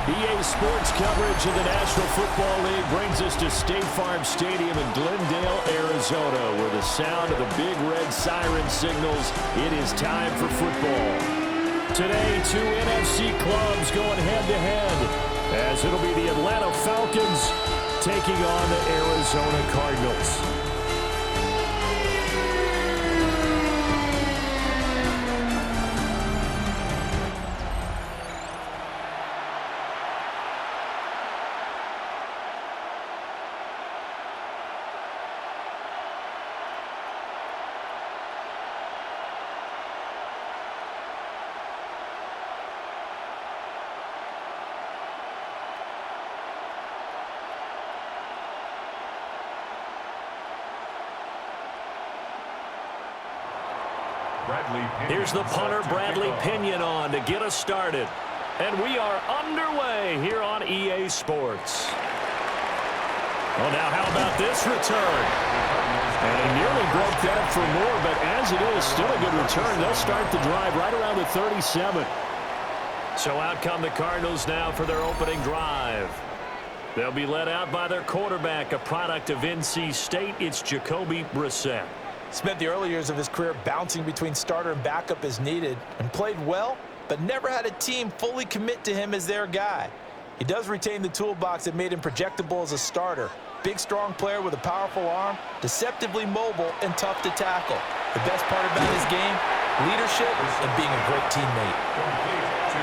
EA Sports coverage of the National Football League brings us to State Farm Stadium in Glendale, Arizona, where the sound of the big red siren signals it is time for football. Today, two NFC clubs going head-to-head, as it'll be the Atlanta Falcons taking on the Arizona Cardinals. Here's the punter, Bradley Pinion, on to get us started. And we are underway here on EA Sports. Well, now how about this return? And he nearly broke that for more, but as it is, still a good return. They'll start the drive right around the 37. So out come the Cardinals now for their opening drive. They'll be led out by their quarterback, a product of NC State. It's Jacoby Brissett. Spent the early years of his career bouncing between starter and backup as needed, and played well, but never had a team fully commit to him as their guy. He does retain the toolbox that made him projectable as a starter. Big, strong player with a powerful arm, deceptively mobile, and tough to tackle. The best part about his game, leadership and being a great teammate.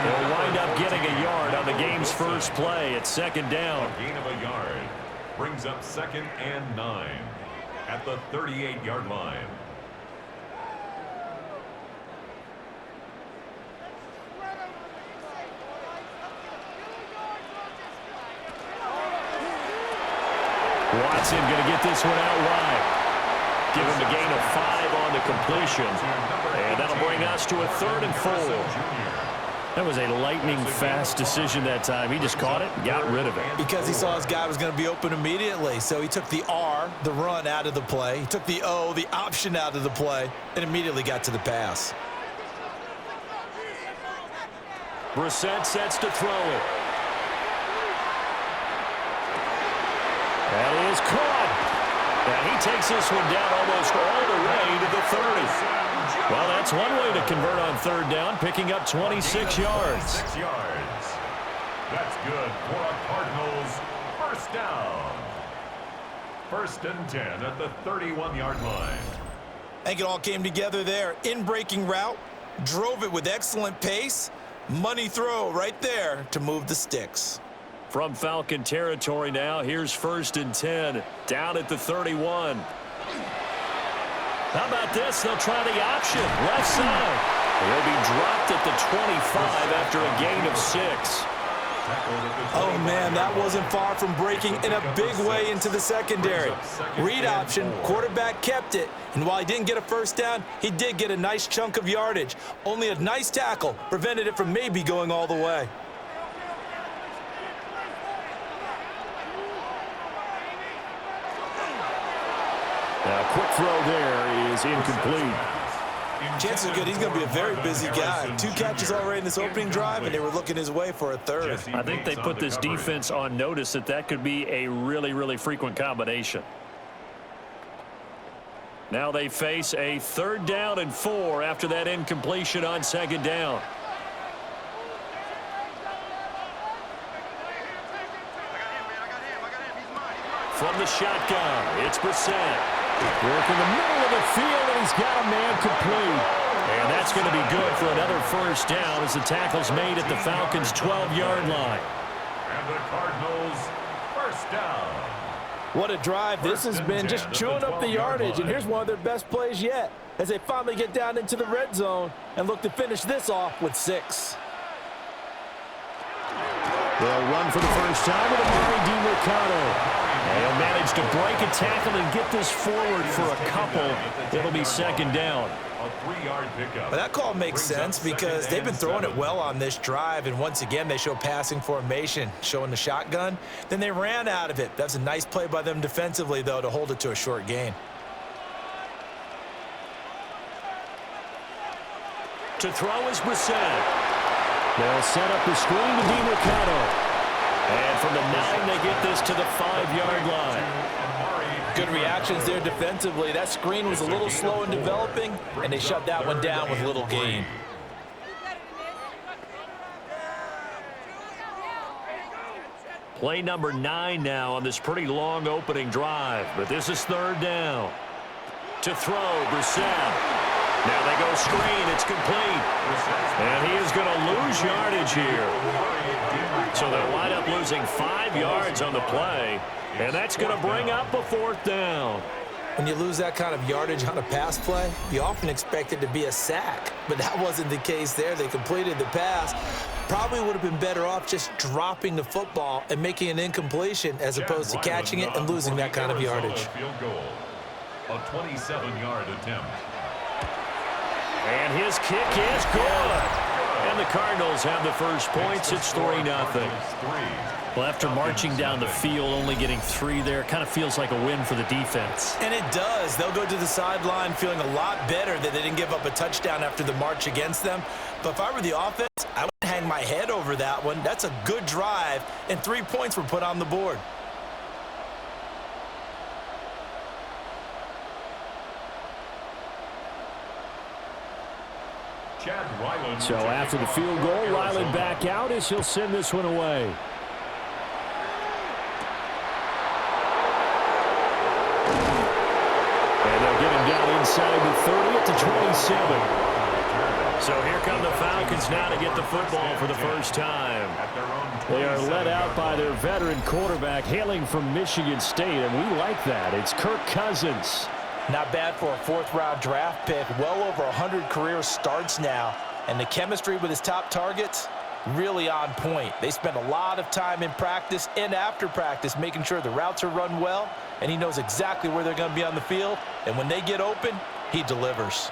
They'll wind up getting a yard on the game's first play at second down. A gain of a yard brings up 2nd and 9. At the 38-yard line. Watson going to get this one out wide. Give him a gain of 5 on the completion. And that'll bring us to a 3rd and 4. That was a lightning-fast decision that time. He just caught it and got rid of it. Because he saw his guy was going to be open immediately. So he took the R, the run, out of the play. He took the O, the option, out of the play, and immediately got to the pass. Brissett sets to throw it. That is caught. And he takes this one down almost all the way to the 30. Well, that's one way to convert on 3rd down, picking up 26 yards. 26 yards. That's good for a Cardinals first down. 1st and 10 at the 31-yard line. I think it all came together there. In-breaking route, drove it with excellent pace. Money throw right there to move the sticks. From Falcon territory now, here's 1st and 10, down at the 31. How about this? They'll try the option, left side. He'll be dropped at the 25 after a gain of 6. Oh, man, that wasn't far from breaking in a big way into the secondary. Read option, quarterback kept it, and while he didn't get a first down, he did get a nice chunk of yardage. Only a nice tackle prevented it from maybe going all the way. Now, quick throw there is incomplete. Chances are good he's going to be a very busy guy. 2 catches already in this opening drive, and they were looking his way for a 3rd. I think they put this defense on notice that could be a really, really frequent combination. Now they face a 3rd down and 4 after that incompletion on 2nd down. From the shotgun, it's Brissett. Working the middle of the field, and he's got a man complete. And that's going to be good for another first down as the tackle's made at the Falcons' 12-yard line. And the Cardinals first down. What a drive this has been, just chewing up the yardage. And here's one of their best plays yet as they finally get down into the red zone and look to finish this off with 6. They'll run for the first time with Amari DiMercato. They'll manage to break a tackle and get this forward for a couple. It'll be 2nd down. A 3-yard pickup. But that call makes sense because they've been throwing it well on this drive, and once again they show passing formation, showing the shotgun. Then they ran out of it. That's a nice play by them defensively, though, to hold it to a short gain. To throw is Brissett. They'll set up the screen to DiMercato. And from the 9, they get this to the 5-yard line. Good reactions there defensively. That screen was a little slow in developing, and they shut that one down with little gain. Play number 9 now on this pretty long opening drive, but this is 3rd down. To throw, Brissett. Now they go screen. It's complete. And he is going to lose yardage here. So they'll wind up losing 5 yards on the play, and that's going to bring up a 4th down. When you lose that kind of yardage on a pass play, you often expect it to be a sack, but that wasn't the case there. They completed the pass. Probably would have been better off just dropping the football and making an incompletion as opposed to catching it and losing that kind of yardage. Field goal, a 27-yard attempt. And his kick is good. And the Cardinals have the first points. It's 3-0. Well, after marching down the field, only getting 3 there, kind of feels like a win for the defense. And it does. They'll go to the sideline feeling a lot better that they didn't give up a touchdown after the march against them. But if I were the offense, I would hang my head over that one. That's a good drive, and 3 points were put on the board. So after the field goal, Ryland back out as he'll send this one away. And they'll get him down inside the 30 at the 27. So here come the Falcons now to get the football for the first time. They are led out by their veteran quarterback hailing from Michigan State, and we like that. It's Kirk Cousins. Not bad for a 4th-round draft pick. Well over 100 career starts now. And the chemistry with his top targets, really on point. They spend a lot of time in practice and after practice making sure the routes are run well, and he knows exactly where they're going to be on the field. And when they get open, he delivers.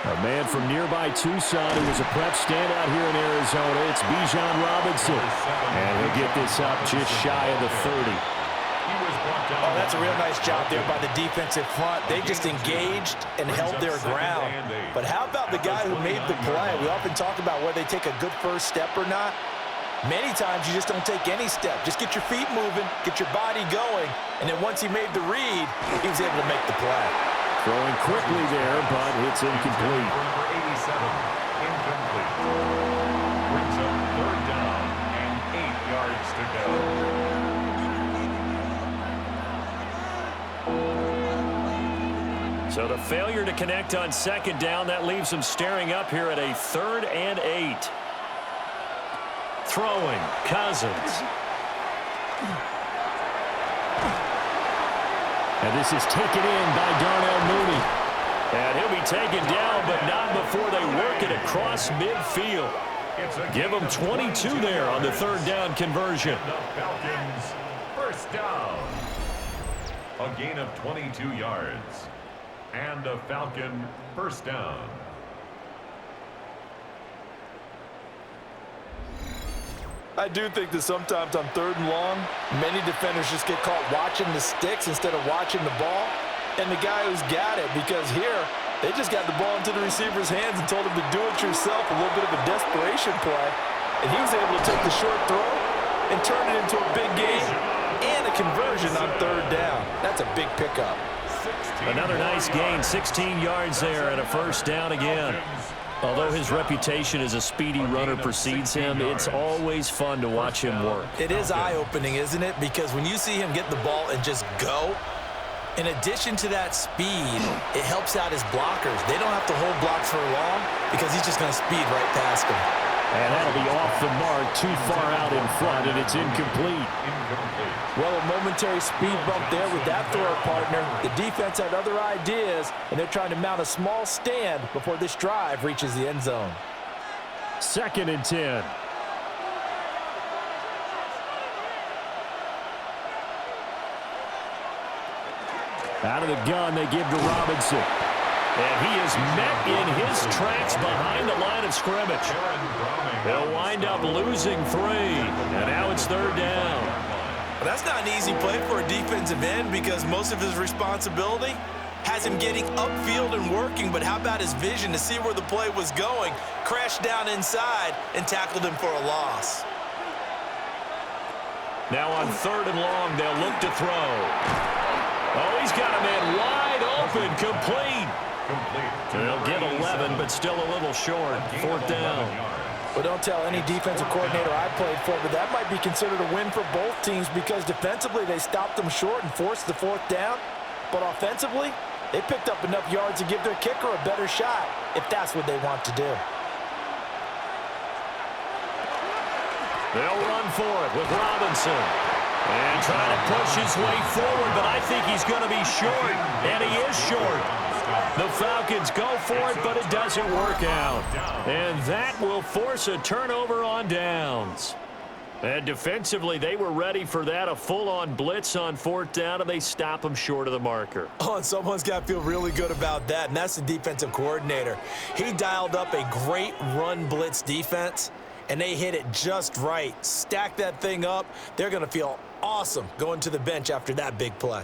A man from nearby Tucson who was a prep standout here in Arizona. It's Bijan Robinson. And he'll get this up just shy of the 30. Oh, that's a real nice job there by the defensive front. They just engaged and held their ground. But how about the guy who made the play? We often talk about whether they take a good first step or not. Many times you just don't take any step. Just get your feet moving, get your body going, and then once he made the read, he was able to make the play. Throwing quickly there, but it's incomplete. Number 87, incomplete. Brings up 3rd down and 8 yards to go. So the failure to connect on 2nd down, that leaves them staring up here at a 3rd and 8. Throwing, Cousins. And this is taken in by Darnell Mooney. And he'll be taken down, but not before they work it across midfield. Give them 22 there on the 3rd down conversion. The Falcons, first down. A gain of 22 yards. And a Falcon first down. I do think that sometimes on 3rd and long, many defenders just get caught watching the sticks instead of watching the ball. And the guy who's got it, because here, they just got the ball into the receiver's hands and told him to do it yourself, a little bit of a desperation play. And he was able to take the short throw and turn it into a big gain and a conversion on 3rd down. That's a big pickup. Another nice gain, 16 yards there and a first down again. Although his reputation as a speedy runner precedes him, it's always fun to watch him work. It is eye-opening, isn't it? Because when you see him get the ball and just go, in addition to that speed, it helps out his blockers. They don't have to hold blocks for long because he's just going to speed right past them. And that'll be off the mark, too far out in front, and it's incomplete. Well, a momentary speed bump there with that throw partner. The defense had other ideas, and they're trying to mount a small stand before this drive reaches the end zone. 2nd and 10. Out of the gun, they give to Robinson. And he is met in his tracks behind the line of scrimmage. They'll wind up losing 3. And now it's 3rd down. Well, that's not an easy play for a defensive end because most of his responsibility has him getting upfield and working. But how about his vision to see where the play was going, crashed down inside, and tackled him for a loss? Now on 3rd and long, they'll look to throw. Oh, he's got a man wide open, complete. They'll get 11, but still a little short. 4th down. Well, don't tell any defensive coordinator I played for, but that might be considered a win for both teams because defensively they stopped them short and forced the 4th down. But offensively, they picked up enough yards to give their kicker a better shot if that's what they want to do. They'll run for it with Robinson. And trying to push his way forward, but I think he's going to be short. And he is short. The Falcons go for it, but it doesn't work out. And that will force a turnover on downs. And defensively, they were ready for that, a full-on blitz on 4th down, and they stop him short of the marker. Oh, and someone's got to feel really good about that, and that's the defensive coordinator. He dialed up a great run blitz defense, and they hit it just right. Stack that thing up. They're going to feel awesome going to the bench after that big play.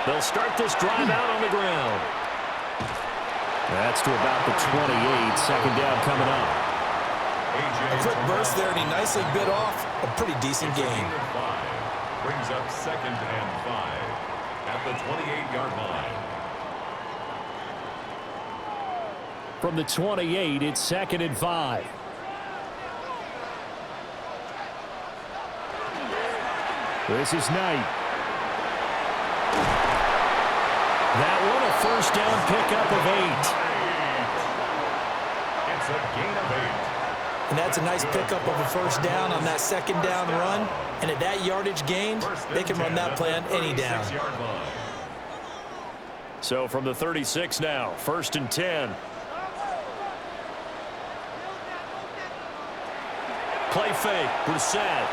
They'll start this drive out on the ground. That's to about the 28. 2nd down coming up. A quick burst there, and he nicely bit off a pretty decent gain. Brings up 2nd and 5 at the 28-yard line. From the 28, it's 2nd and 5. This is Knight. That one a 1st down pickup of 8. It's a gain of 8. And that's a nice pickup of a 1st down on that 2nd down run. And at that yardage gain, they can run that play on any down. So from the 36 now, 1st and 10. Play fake, Brissett.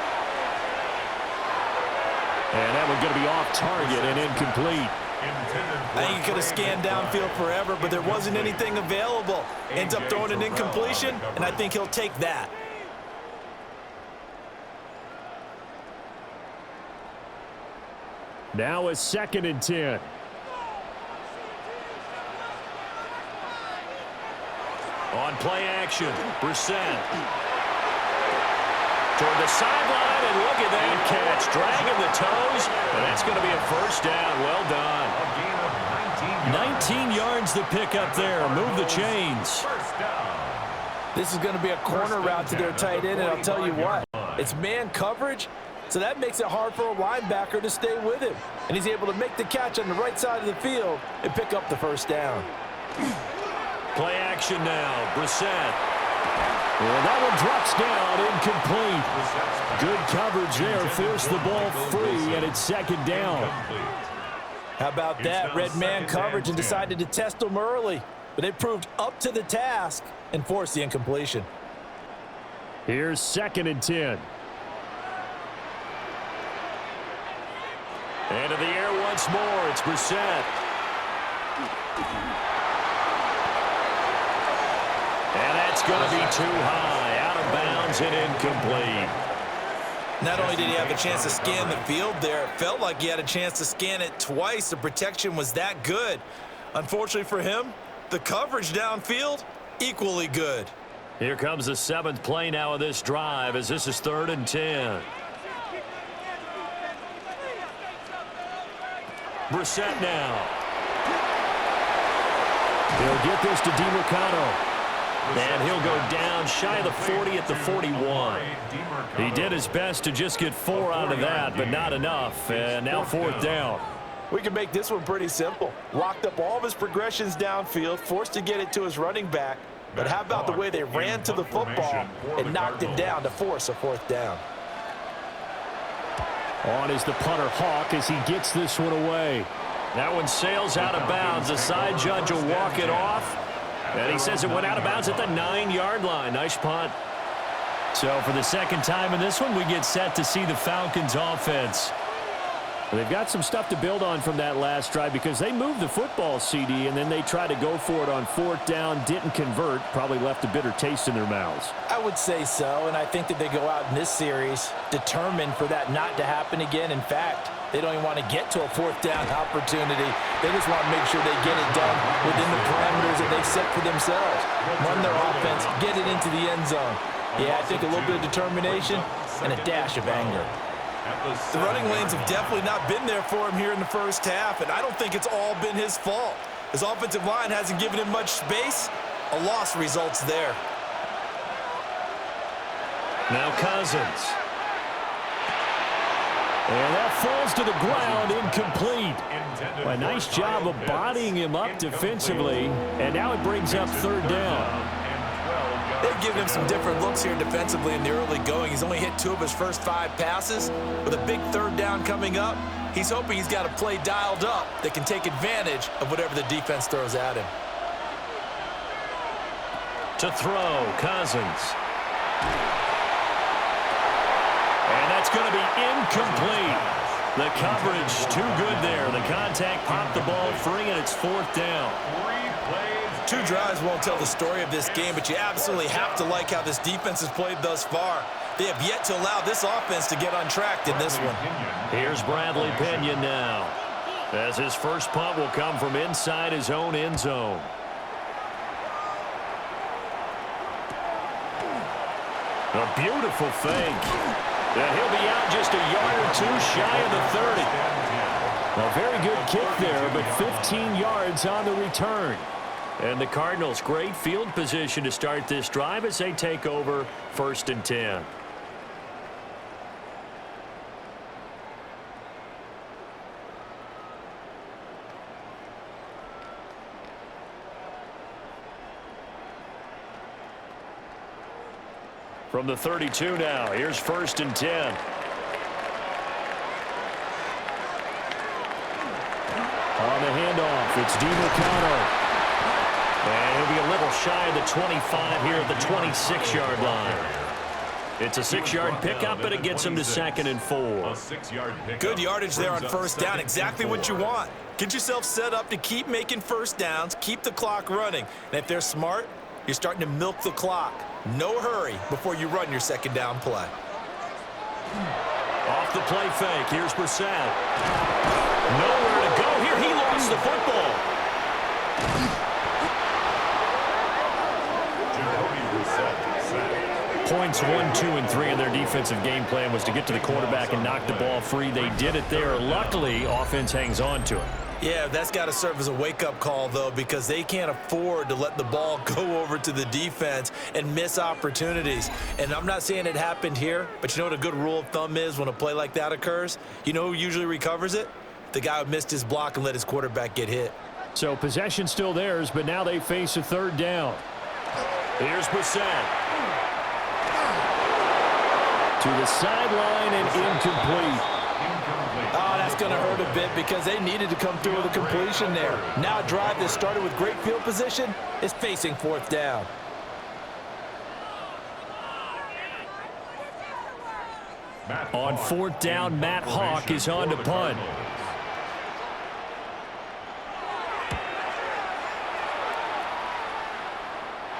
And that one going to be off target and incomplete. I think he could have scanned downfield forever, but there wasn't anything available. Ends up throwing an incompletion, and I think he'll take that. Now a 2nd and 10. On play action, Brissett. Toward the sideline, and look at that catch. Dragging the toes, and that's going to be a 1st down. Well done. 19 yards to pick up there. Move the chains. This is going to be a corner route to their tight end, and I'll tell you what, it's man coverage, so that makes it hard for a linebacker to stay with him. And he's able to make the catch on the right side of the field and pick up the 1st down. Play action now, Brissett. Well, that one drops down, incomplete. Good coverage there, forced the ball free, and it's 2nd down. How about that? Red man coverage and decided to test him early, but they proved up to the task and forced the incompletion. Here's 2nd and 10. Into the air once more, it's Brissett. And that's going to be too high, out of bounds and incomplete. Not only did he have a chance to scan the field there, it felt like he had a chance to scan it twice. The protection was that good. Unfortunately for him, the coverage downfield, equally good. Here comes the 7th play now of this drive as this is 3rd and 10. Brissett now. He'll get this to DeMarcano. And he'll go down shy of the 40 at the 41. He did his best to just get 4 out of that, but not enough. And now 4th down. We can make this one pretty simple. Locked up all of his progressions downfield, forced to get it to his running back. But how about the way they ran to the football and knocked it down to force a 4th down? On is the punter Hawk as he gets this one away. That one sails out of bounds. The side judge will walk it off. And he says it went out of bounds at the 9-yard line. Nice punt. So for the 2nd time in this one, we get set to see the Falcons offense. They've got some stuff to build on from that last drive because they moved the football, CD, and then they tried to go for it on 4th down, didn't convert, probably left a bitter taste in their mouths. I would say so, and I think that they go out in this series determined for that not to happen again. In fact, they don't even want to get to a 4th down opportunity. They just want to make sure they get it done within the parameters that they've set for themselves. Run their offense, get it into the end zone. Yeah, I think a little bit of determination and a dash of anger. The running lanes have definitely not been there for him here in the first half, and I don't think it's all been his fault. His offensive line hasn't given him much space. A loss results there. Now Cousins. And that falls to the ground, incomplete. A nice job of bodying him up defensively, and now it brings up 3rd down. They've given him some different looks here defensively in the early going. He's only hit 2 of his first 5 passes. With a big 3rd down coming up, he's hoping he's got a play dialed up that can take advantage of whatever the defense throws at him. To throw, Cousins. And that's going to be incomplete. The coverage too good there. The contact popped the ball free, and it's 4th down. 2 drives won't tell the story of this game, but you absolutely have to like how this defense has played thus far. They have yet to allow this offense to get untracked in this one. Here's Bradley Pinion now, as his first punt will come from inside his own end zone. A beautiful fake. And he'll be out just a yard or 2 shy of the 30. A very good kick there, but 15 yards on the return. And the Cardinals, great field position to start this drive as they take over 1st and 10. From the 32 now, here's 1st and 10. On the handoff, it's DeMarcano. And he'll be a little shy of the 25 here at the 26-yard line. It's a 6-yard pickup, but it gets him to 2nd and 4. Good yardage there on 1st down. Exactly what you want. Get yourself set up to keep making 1st downs, keep the clock running. And if they're smart, you're starting to milk the clock. No hurry before you run your 2nd down play. Off the play fake. Here's Brissett. Nowhere to go here. He lost the football. Points 1, 2, and 3 in their defensive game plan was to get to the quarterback and knock the ball free. They did it there. Luckily, offense hangs on to it. Yeah, that's got to serve as a wake-up call, though, because they can't afford to let the ball go over to the defense and miss opportunities. And I'm not saying it happened here, but you know what a good rule of thumb is when a play like that occurs? You know who usually recovers it? The guy who missed his block and let his quarterback get hit. So possession still theirs, but now they face a 3rd down. Here's Brissett. To the sideline and incomplete. Oh, that's going to hurt a bit because they needed to come through with a completion there. Now a drive that started with great field position is facing 4th down. On 4th down, Matt Hawk is on to punt.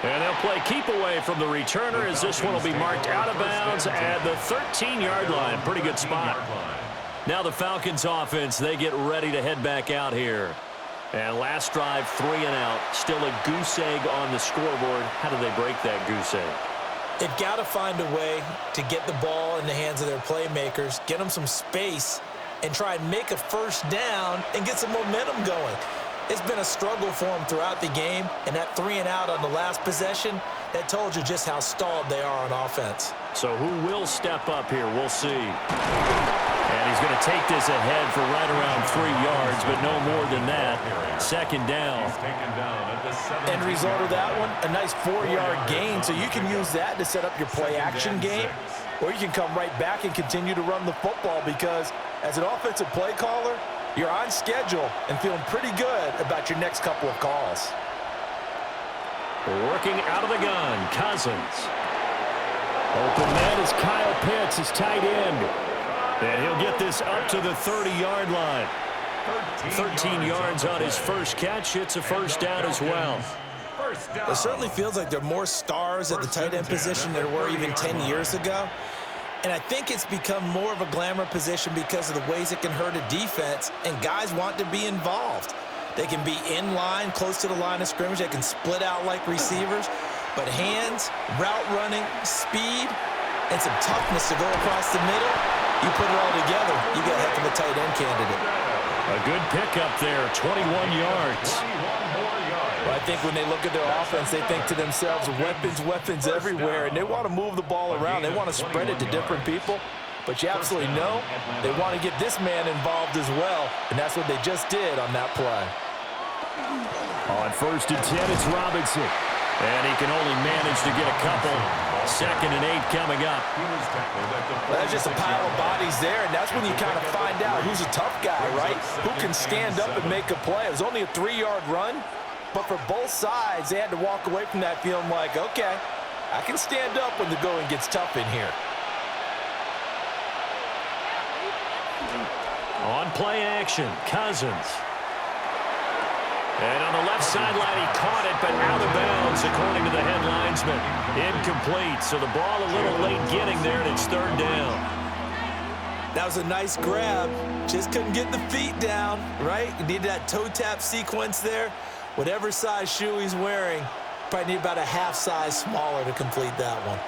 And they'll play keep away from the returner as this one will be marked out of bounds at the 13-yard line. Pretty good spot. Now the Falcons offense, they get ready to head back out here. And last drive, 3 and out. Still a goose egg on the scoreboard. How do they break that goose egg? They've got to find a way to get the ball in the hands of their playmakers, get them some space, and try and make a 1st down and get some momentum going. It's been a struggle for them throughout the game, and that 3 and out on the last possession, that told you just how stalled they are on offense. So who will step up here? We'll see. And he's going to take this ahead for right around 3 yards, but no more than that. 2nd down. End result of that one, a nice 4-yard gain, so you can use that to set up your play-action game, or you can come right back and continue to run the football because as an offensive play caller, you're on schedule and feeling pretty good about your next couple of calls. Working out of the gun, Cousins. Open man is Kyle Pitts, his tight end. And he'll get this up to the 30-yard line. 13 yards on his first catch. It's a first down as well. It certainly feels like there are more stars at the tight end position than there were even 10 years ago. And I think it's become more of a glamour position because of the ways it can hurt a defense, and guys want to be involved. They can be in line, close to the line of scrimmage. They can split out like receivers. But hands, route running, speed, and some toughness to go across the middle, you put it all together, you got a heck of a tight end candidate. A good pickup there, 21 yards. Well, I think when they look at their offense, they think to themselves, weapons everywhere, and they want to move the ball around. They want to spread it to different people. But you absolutely know they want to get this man involved as well, and that's what they just did on that play. On 1st and 10, it's Robinson. And he can only manage to get a couple. 2nd and 8 coming up. That's just a pile of bodies there, and that's when you kind of find out who's a tough guy, right? Who can stand up and make a play. It was only a 3-yard run, but for both sides, they had to walk away from that feeling like, okay, I can stand up when the going gets tough in here. On play action, Cousins. And on the left sideline, he caught it, but out of bounds, according to the head linesman. Incomplete, so the ball a little late getting there, and it's 3rd down. That was a nice grab. Just couldn't get the feet down, right? You needed that toe tap sequence there. Whatever size shoe he's wearing, probably need about a half size smaller to complete that one.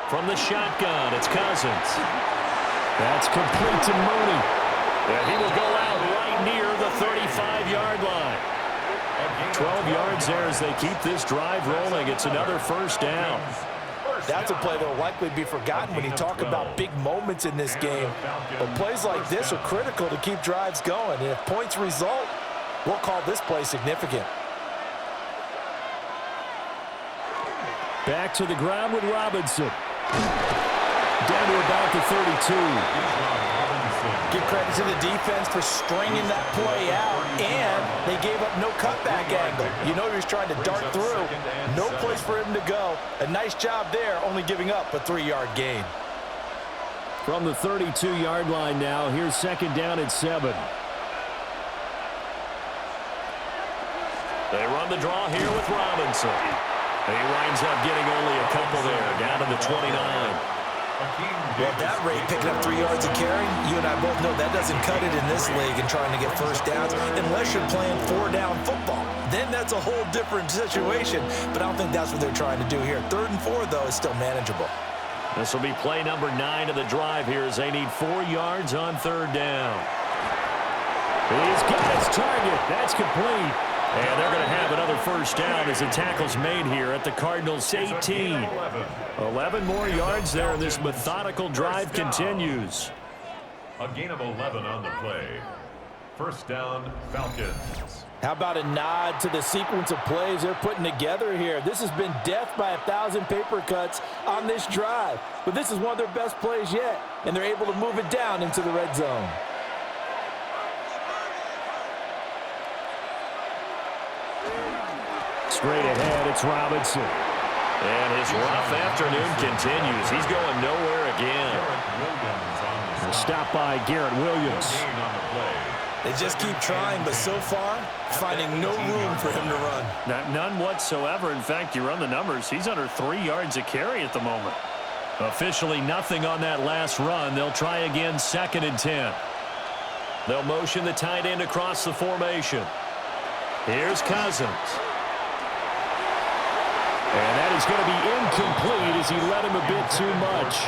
From the shotgun, it's Cousins. That's complete to Mooney. And he will go out right near the 35-yard line. 12 yards there as they keep this drive rolling. It's another first down. That's a play that will likely be forgotten when you talk about big moments in this game. But plays like this are critical to keep drives going. And if points result, we'll call this play significant. Back to the ground with Robinson. Down to about the 32. Give credit to the defense for stringing that play out, and they gave up no cutback angle. You know he was trying to dart through. No place for him to go. A nice job there, only giving up a 3-yard gain. From the 32-yard line now, here's 2nd down at 7. They run the draw here with Robinson. He winds up getting only a couple there, down to the 29. Well, at that rate, picking up 3 yards a carry, you and I both know that doesn't cut it in this league and trying to get first downs unless you're playing 4-down football. Then that's a whole different situation, but I don't think that's what they're trying to do here. 3rd and 4, though, is still manageable. This will be play number 9 of the drive here as they need 4 yards on 3rd down. He's got his target. That's complete. And they're going to have another first down as the tackle's made here at the Cardinals' 18. 11 more yards there, and this methodical drive continues. A gain of 11 on the play. First down, Falcons. How about a nod to the sequence of plays they're putting together here? This has been death by 1,000 paper cuts on this drive. But this is one of their best plays yet, and they're able to move it down into the red zone. Straight ahead, it's Robinson. And his rough afternoon continues. He's going nowhere again. Stop by Garrett Williams. They just keep trying, but so far, finding no room for him to run. None whatsoever. In fact, you run the numbers. He's under 3 yards a carry at the moment. Officially nothing on that last run. They'll try again 2nd and 10. They'll motion the tight end across the formation. Here's Cousins. And that is going to be incomplete as he led him a bit too much.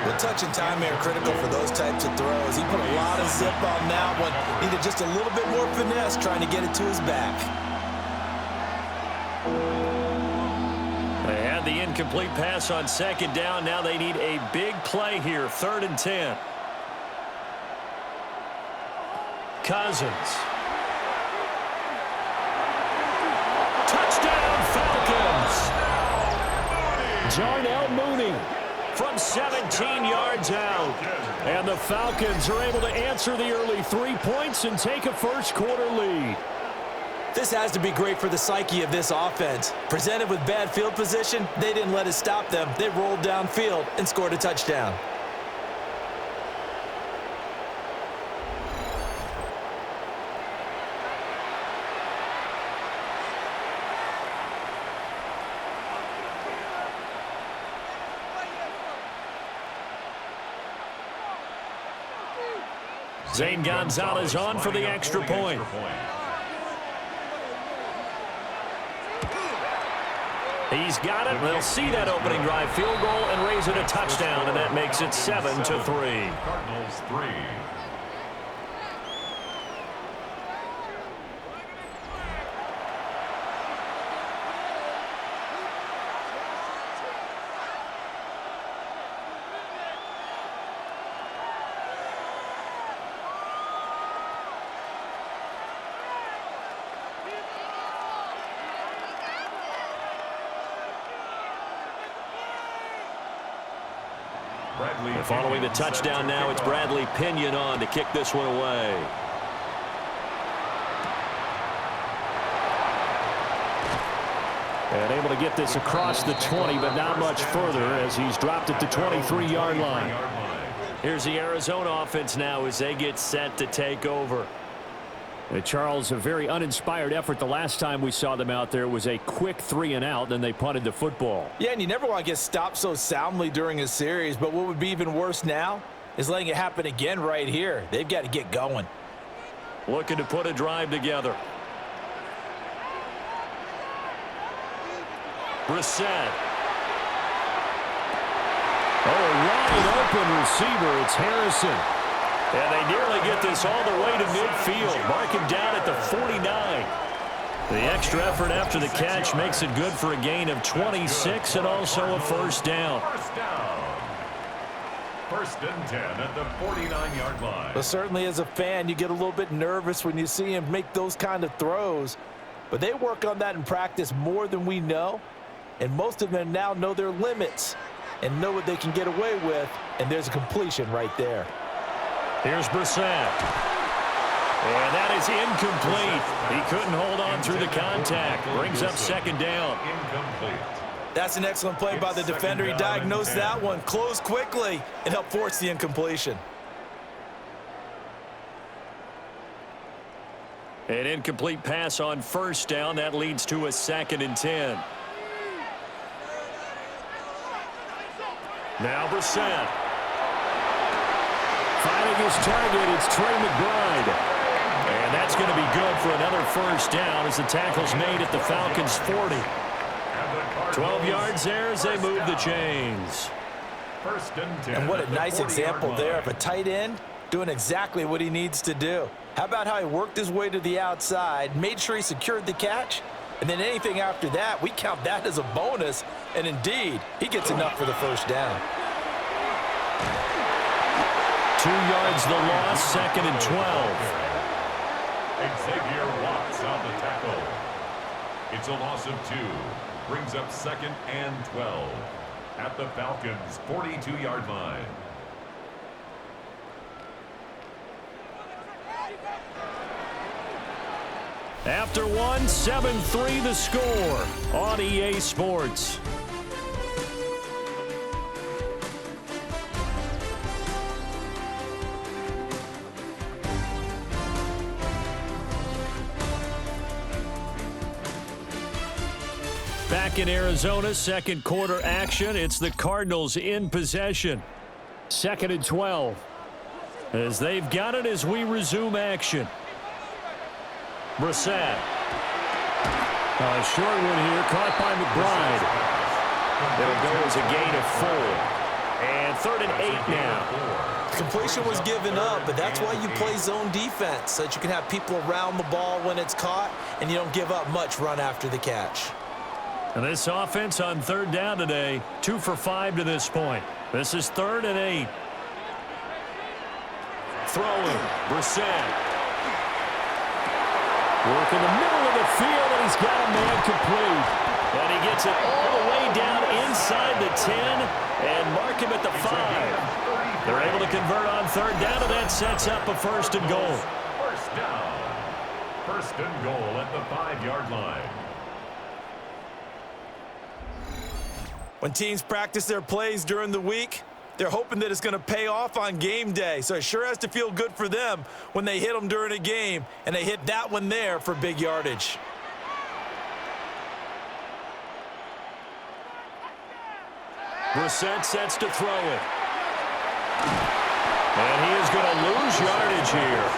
The touch and time are critical for those types of throws. He put a lot of zip on that one. Needed just a little bit more finesse trying to get it to his back. They had the incomplete pass on 2nd down. Now they need a big play here. 3rd and 10. Cousins. Touchdown, Falcons! Darnell Mooney from 17 yards out. And the Falcons are able to answer the early 3 points and take a first quarter lead. This has to be great for the psyche of this offense. Presented with bad field position, they didn't let it stop them. They rolled downfield and scored a touchdown. Zane Gonzalez on for the extra point. He's got it. They'll see that opening drive field goal and raise it a touchdown, and that makes it 7-3. Cardinals 3. Following the touchdown now, it's Bradley Pinion on to kick this one away. And able to get this across the 20, but not much further as he's dropped at the 23-yard line. Here's the Arizona offense now as they get set to take over. Charles, a very uninspired effort. The last time we saw them out there was a quick 3-and-out, then they punted the football. Yeah, and you never want to get stopped so soundly during a series, but what would be even worse now is letting it happen again right here. They've got to get going. Looking to put a drive together. Brissett. Oh, wide open receiver. It's Harrison. And they nearly get this all the way to midfield. Mark him down at the 49. The extra effort after the catch makes it good for a gain of 26 and also a first down. First and 10 at the 49-yard line. But certainly as a fan, you get a little bit nervous when you see him make those kind of throws. But they work on that in practice more than we know. And most of them now know their limits and know what they can get away with. And there's a completion right there. Here's Brissett. And that is incomplete. He couldn't hold on through the contact. Brings up second down. Incomplete. That's an excellent play by the defender. He diagnosed that one, closed quickly, and helped force the incompletion. An incomplete pass on first down. That leads to a 2nd and 10. Now Brissett. Finding his target, it's Trey McBride. And that's going to be good for another first down as the tackle's made at the Falcons' 40. 12 yards there as they move the chains. First and 10. And what a nice example there of a tight end doing exactly what he needs to do. How about how he worked his way to the outside, made sure he secured the catch, and then anything after that, we count that as a bonus. And indeed, he gets enough for the first down. 2 yards the loss, 2nd and 12. Xavier Watts on the tackle. It's a loss of 2. Brings up 2nd and 12 at the Falcons' 42-yard line. After one, 7-3 the score on EA Sports. Back in Arizona, second quarter action. It's the Cardinals in possession. 2nd and 12. As they've got it as we resume action. Brissett. A short one here, caught by McBride. It'll go as a gain of 4. And 3rd and 8 now. Completion was given up, but that's why you play zone defense, so that you can have people around the ball when it's caught, and you don't give up much run after the catch. And this offense on 3rd down today, 2 for 5 to this point. This is 3rd and 8. Throwing, Brissett. Work in the middle of the field, and he's got a man complete. And he gets it all the way down inside the 10 and mark him at the 5. They're able to convert on 3rd down, and that sets up a 1st and goal. First down. First and goal at the 5-yard line. When teams practice their plays during the week, they're hoping that it's going to pay off on game day. So it sure has to feel good for them when they hit them during a game, and they hit that one there for big yardage. Brissett sets to throw it. And he is going to lose yardage here.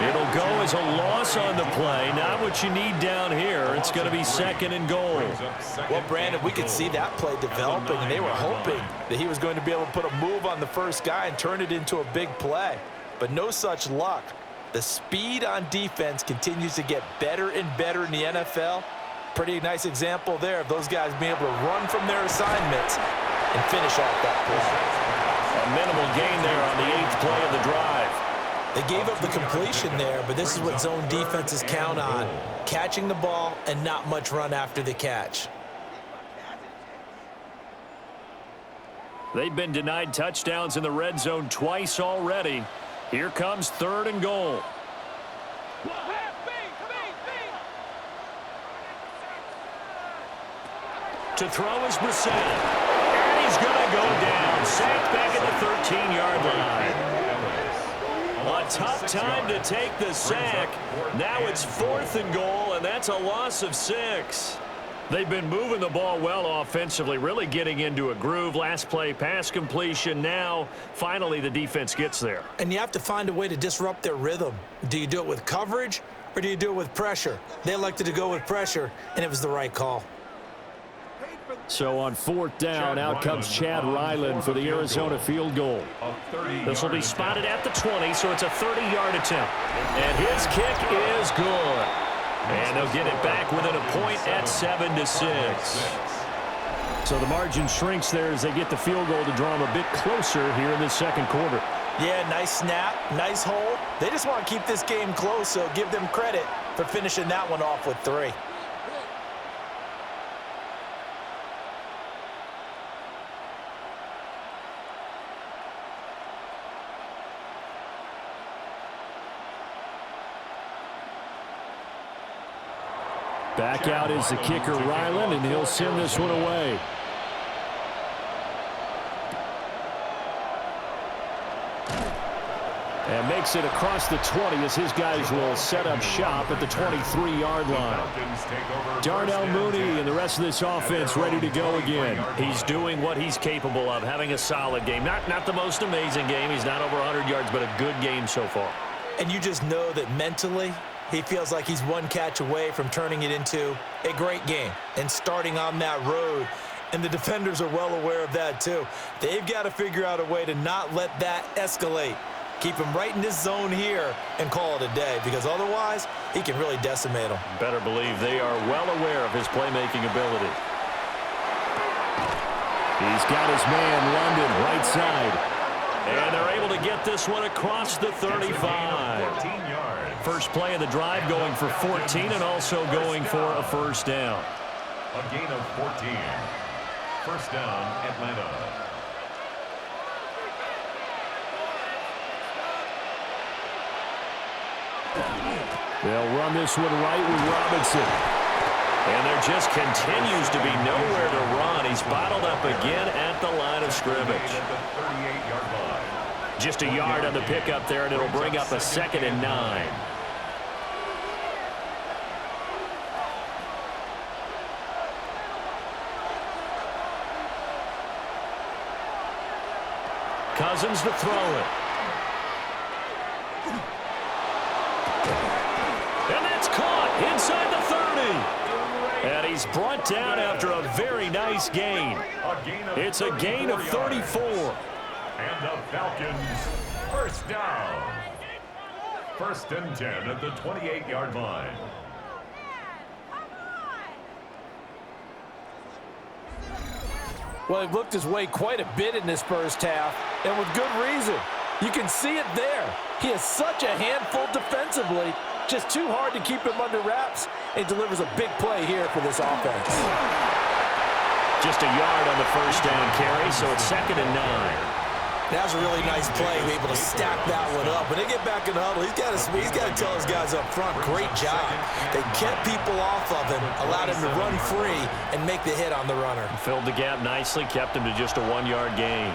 It'll go as a loss on the play. Not what you need down here. It's going to be second and goal. Well, Brandon, we could see that play developing, and they were hoping that he was going to be able to put a move on the first guy and turn it into a big play. But no such luck. The speed on defense continues to get better and better in the NFL. Pretty nice example there of those guys being able to run from their assignments and finish off that play. A minimal gain there on the 8th play of the drive. They gave up the completion there, but this is what zone defenses count on, catching the ball and not much run after the catch. They've been denied touchdowns in the red zone twice already. Here comes third and goal. To throw is Brissett. And he's going to go down. Sacked back at the 13-yard line. A tough time to take the sack. Now it's 4th and goal, and that's a loss of 6. They've been moving the ball well offensively, really getting into a groove. Last play, pass completion. Now, finally, the defense gets there. And you have to find a way to disrupt their rhythm. Do you do it with coverage, or do you do it with pressure? They elected to go with pressure, and it was the right call. So on 4th down, out comes Chad Ryland for the Arizona field goal. This will be spotted at the 20, so it's a 30-yard attempt. And his kick is good. And they'll get it back within a point at 7-6. So the margin shrinks there as they get the field goal to draw them a bit closer here in the second quarter. Yeah, nice snap, nice hold. They just want to keep this game close, so give them credit for finishing that one off with 3. Back out is the kicker, Ryland, and he'll send this one away. And makes it across the 20 as his guys will set up shop at the 23-yard line. Darnell Mooney and the rest of this offense ready to go again. He's doing what he's capable of, having a solid game. Not the most amazing game. He's not over 100 yards, but a good game so far. And you just know that mentally, he feels like he's one catch away from turning it into a great game and starting on that road. And the defenders are well aware of that, too. They've got to figure out a way to not let that escalate. Keep him right in this zone here and call it a day, because otherwise he can really decimate them. Better believe they are well aware of his playmaking ability. He's got his man, London, right side. And they're able to get this one across the 35. First play of the drive going for 14 and also going for a first down. A gain of 14. First down, Atlanta. They'll run this one right with Robinson. And there just continues to be nowhere to run. He's bottled up again at the line of scrimmage. Just a yard on the pickup there, and it'll bring up a 2nd and 9. Cousins to throw it. And that's caught inside the 30. And he's brought down after a very nice gain. It's a gain of 34. And the Falcons, first down. 1st and 10 at the 28-yard line. Well, he looked his way quite a bit in this first half, and with good reason. You can see it there. He is such a handful defensively, just too hard to keep him under wraps, and delivers a big play here for this offense. Just a yard on the first down carry, so it's 2nd and 9. That was a really nice play, be able to stack that one up. When they get back in the huddle, he's got to tell his guys up front, great job. They kept people off of him, allowed him to run free, and make the hit on the runner. Filled the gap nicely, kept him to just a 1-yard gain.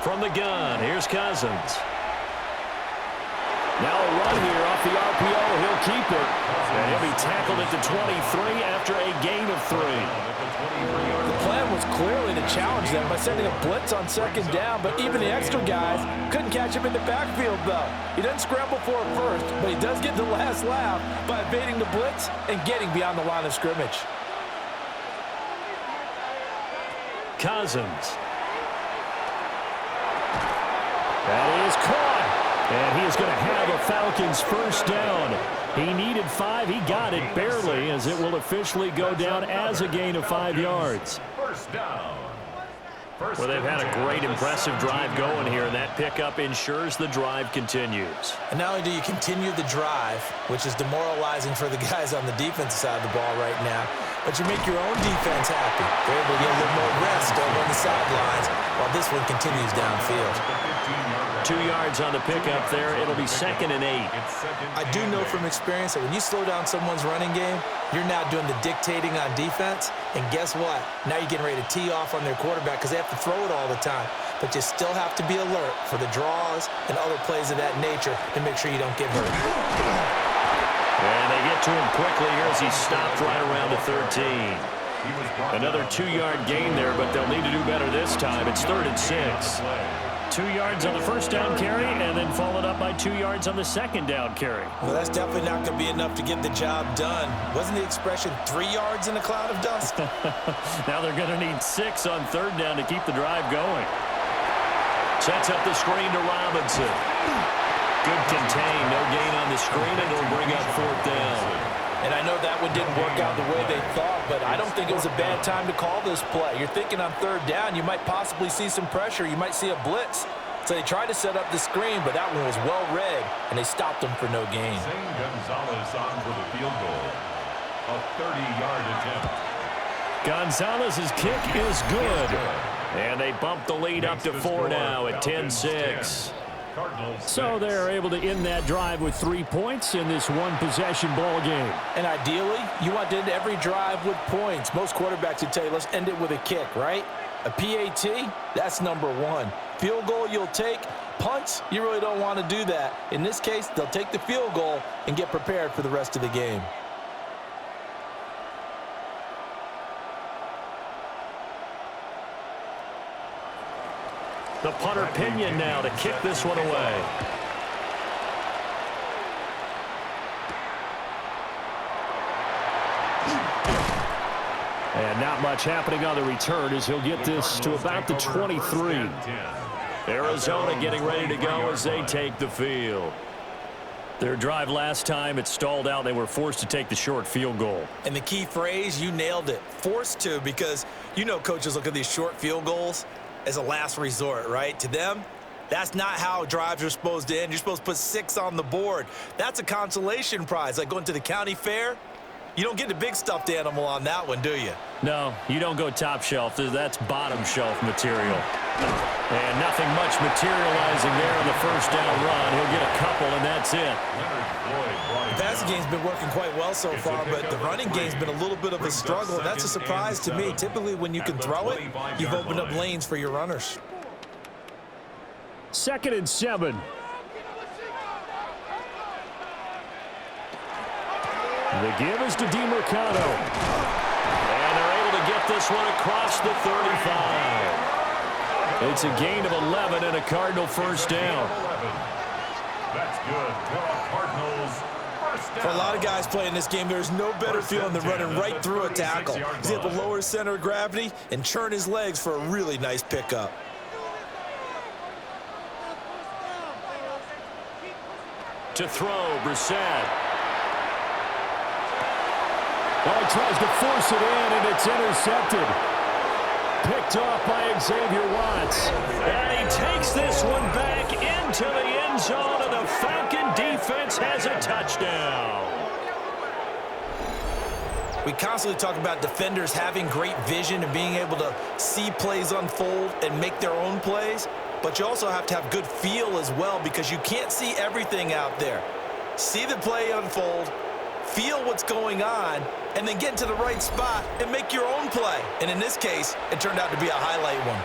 From the gun, here's Cousins. Now a run here off the RPO. He'll keep it. And he'll be tackled at the 23 after a gain of 3. The plan was clearly to challenge them by sending a blitz on second down, but even the extra guys couldn't catch him in the backfield, though. He doesn't scramble for it first, but he does get the last laugh by evading the blitz and getting beyond the line of scrimmage. Cousins. That is caught. And he is going to have a Falcons first down. He needed 5. He got it barely, as it will officially go down as a gain of 5 yards. First down. Well, they've had a great, impressive drive going here, and that pickup ensures the drive continues. And not only do you continue the drive, which is demoralizing for the guys on the defensive side of the ball right now, but you make your own defense happy. They're able to get a little more rest over on the sidelines while this one continues downfield. 2 yards on the pickup there. It'll be 2nd and 8. I do know from experience that when you slow down someone's running game, you're now doing the dictating on defense. And guess what? Now you're getting ready to tee off on their quarterback because they have to throw it all the time. But you still have to be alert for the draws and other plays of that nature to make sure you don't get hurt. And they get to him quickly here as he stopped right around the 13. Another 2-yard gain there, but they'll need to do better this time. It's 3rd and 6. 2 yards on the first down carry, and then followed up by 2 yards on the second down carry. Well, that's definitely not going to be enough to get the job done. Wasn't the expression 3 yards in a cloud of dust? Now they're going to need 6 on 3rd down to keep the drive going. Sets up the screen to Robinson. Good contain, no gain on the screen, and it'll bring up 4th down. And I know that one didn't work out the way they thought, but I don't think it was a bad time to call this play. You're thinking on 3rd down, you might possibly see some pressure. You might see a blitz. So they tried to set up the screen, but that one was well read, and they stopped them for no gain. Gonzalez on for the field goal. A 30-yard attempt. Gonzalez's kick is good. And they bump the lead up to 4 now at 10-6. So they're able to end that drive with 3 points in this one-possession ball game. And ideally, you want to end every drive with points. Most quarterbacks would tell you, let's end it with a kick, right? A PAT, that's number 1. Field goal you'll take. Punts, you really don't want to do that. In this case, they'll take the field goal and get prepared for the rest of the game. The punter Pinion now to kick this one away. And not much happening on the return as he'll get this to about the 23. Arizona getting ready to go as they take the field. Their drive last time, it stalled out. They were forced to take the short field goal. And the key phrase, you nailed it. Forced to, because you know coaches look at these short field goals as a last resort, right? To them, that's not how drives are supposed to end. You're supposed to put 6 on the board. That's a consolation prize, like going to the county fair. You don't get the big stuffed animal on that one, do you? No, you don't go top shelf. That's bottom shelf material. And nothing much materializing there on the first down run. He'll get a couple, and that's it. The passing game's been working quite well so far, but the running game's been a little bit of a struggle. And that's a surprise to me. Typically, when you can throw it, you've opened up lanes for your runners. 2nd and 7. The give is to DeMercado. And they're able to get this one across the 35. It's a gain of 11 and a Cardinal first down. That's good for a Cardinals first down. For a lot of guys playing this game, there's no better feeling than running right through a tackle. He's able to lower his center of gravity and churn his legs for a really nice pickup. To throw, Brissett. Well, he tries to force it in, and it's intercepted. Picked off by Xavier Watts. And he takes this one back into the end zone, and the Falcon defense has a touchdown. We constantly talk about defenders having great vision and being able to see plays unfold and make their own plays, but you also have to have good feel as well because you can't see everything out there. See the play unfold, feel what's going on, and then get to the right spot and make your own play. And in this case, it turned out to be a highlight one.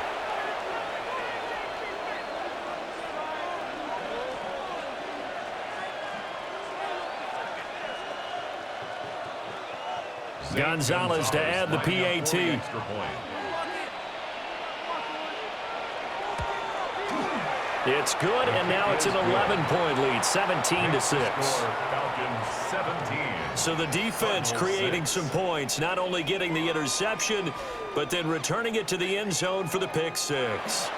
Gonzalez to add the PAT. It's good, and now it's an 11-point lead, 17-6. So the defense creating some points, not only getting the interception, but then returning it to the end zone for the pick six.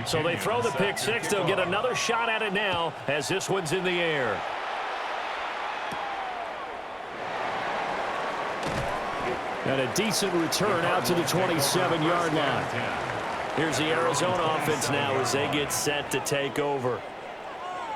So they throw the pick six. They'll get another shot at it now as this one's in the air. And a decent return out to the 27-yard line. Here's the Arizona offense now as they get set to take over.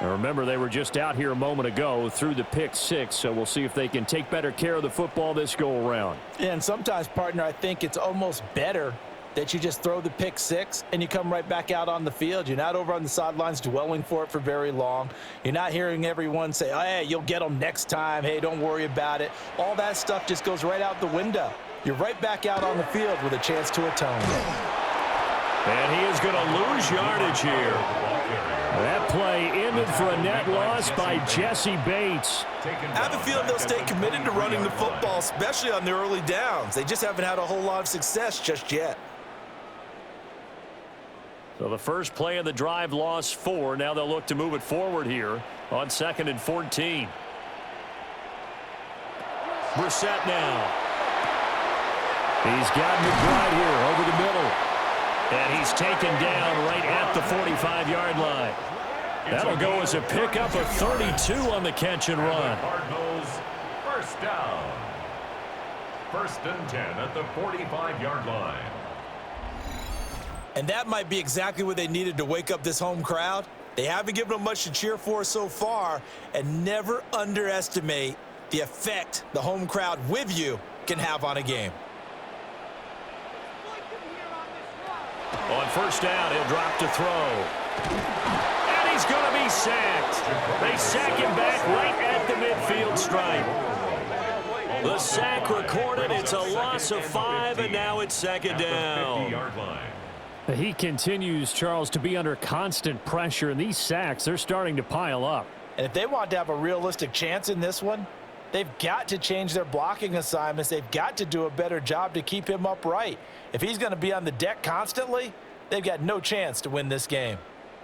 Now remember, they were just out here a moment ago through the pick six, so we'll see if they can take better care of the football this go around. Yeah, and sometimes, partner, I think it's almost better that you just throw the pick six and you come right back out on the field. You're not over on the sidelines dwelling for it for very long. You're not hearing everyone say, oh, hey, you'll get them next time. Hey, don't worry about it. All that stuff just goes right out the window. You're right back out on the field with a chance to atone. And he is going to lose yardage here. That play ended for a net loss by Jesse Bates. I have a feeling they'll stay committed to running the football, especially on the early downs. They just haven't had a whole lot of success just yet. So the first play of the drive lost 4. Now they'll look to move it forward here on 2nd and 14. Brissett now. He's got McBride here over the middle. And he's taken down right at the 45-yard line. That'll go as a pickup of 32 on the catch and run. Cardinals, first down. 1st and 10 at the 45-yard line. And that might be exactly what they needed to wake up this home crowd. They haven't given them much to cheer for so far, and never underestimate the effect the home crowd with you can have on a game. On 1st down, he'll drop to throw. And he's going to be sacked. They sack him back right at the midfield stripe. The sack recorded. It's a loss of 5, and now it's 2nd down. He continues, Charles, to be under constant pressure, and these sacks, they're starting to pile up. And if they want to have a realistic chance in this one, they've got to change their blocking assignments. They've got to do a better job to keep him upright. If he's going to be on the deck constantly, they've got no chance to win this game.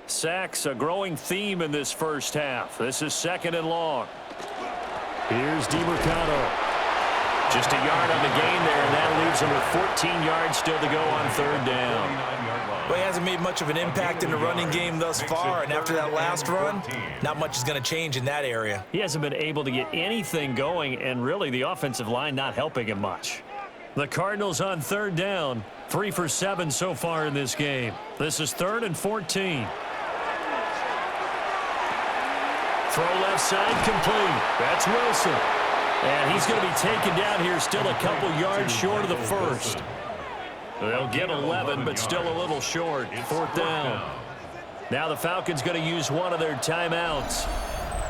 Sacks, a growing theme in this first half. This is 2nd and long. Here's DeMarcano. Just a yard on the gain there, and that leaves him with 14 yards still to go on 3rd down. Well, he hasn't made much of an impact in the running game thus far, and after that last run, not much is going to change in that area. He hasn't been able to get anything going, and really the offensive line not helping him much. The Cardinals on 3rd down, 3 for 7 so far in this game. This is 3rd and 14. Throw left side complete. That's Wilson. And he's going to be taken down here still a couple yards short of the first. They'll get 11, but still a little short. 4th down. Now the Falcons going to use one of their timeouts.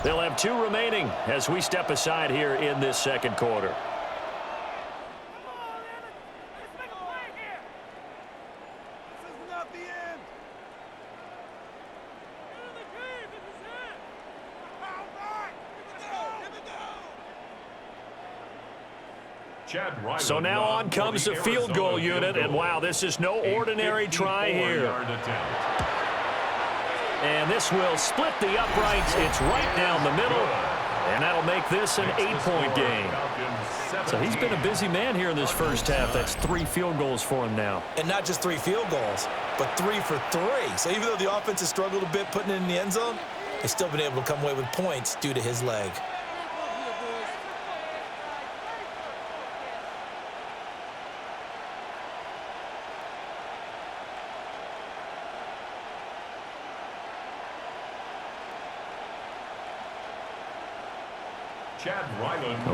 They'll have 2 remaining as we step aside here in this 2nd quarter. So now on comes the field goal unit, and wow, this is no ordinary try here. And this will split the uprights. It's right down the middle, And that'll make this an 8-point game. So he's been a busy man here in this first half. That's 3 field goals for him now. And not just 3 field goals, but 3 for 3. So even though the offense has struggled a bit putting it in the end zone, they've still been able to come away with points due to his leg.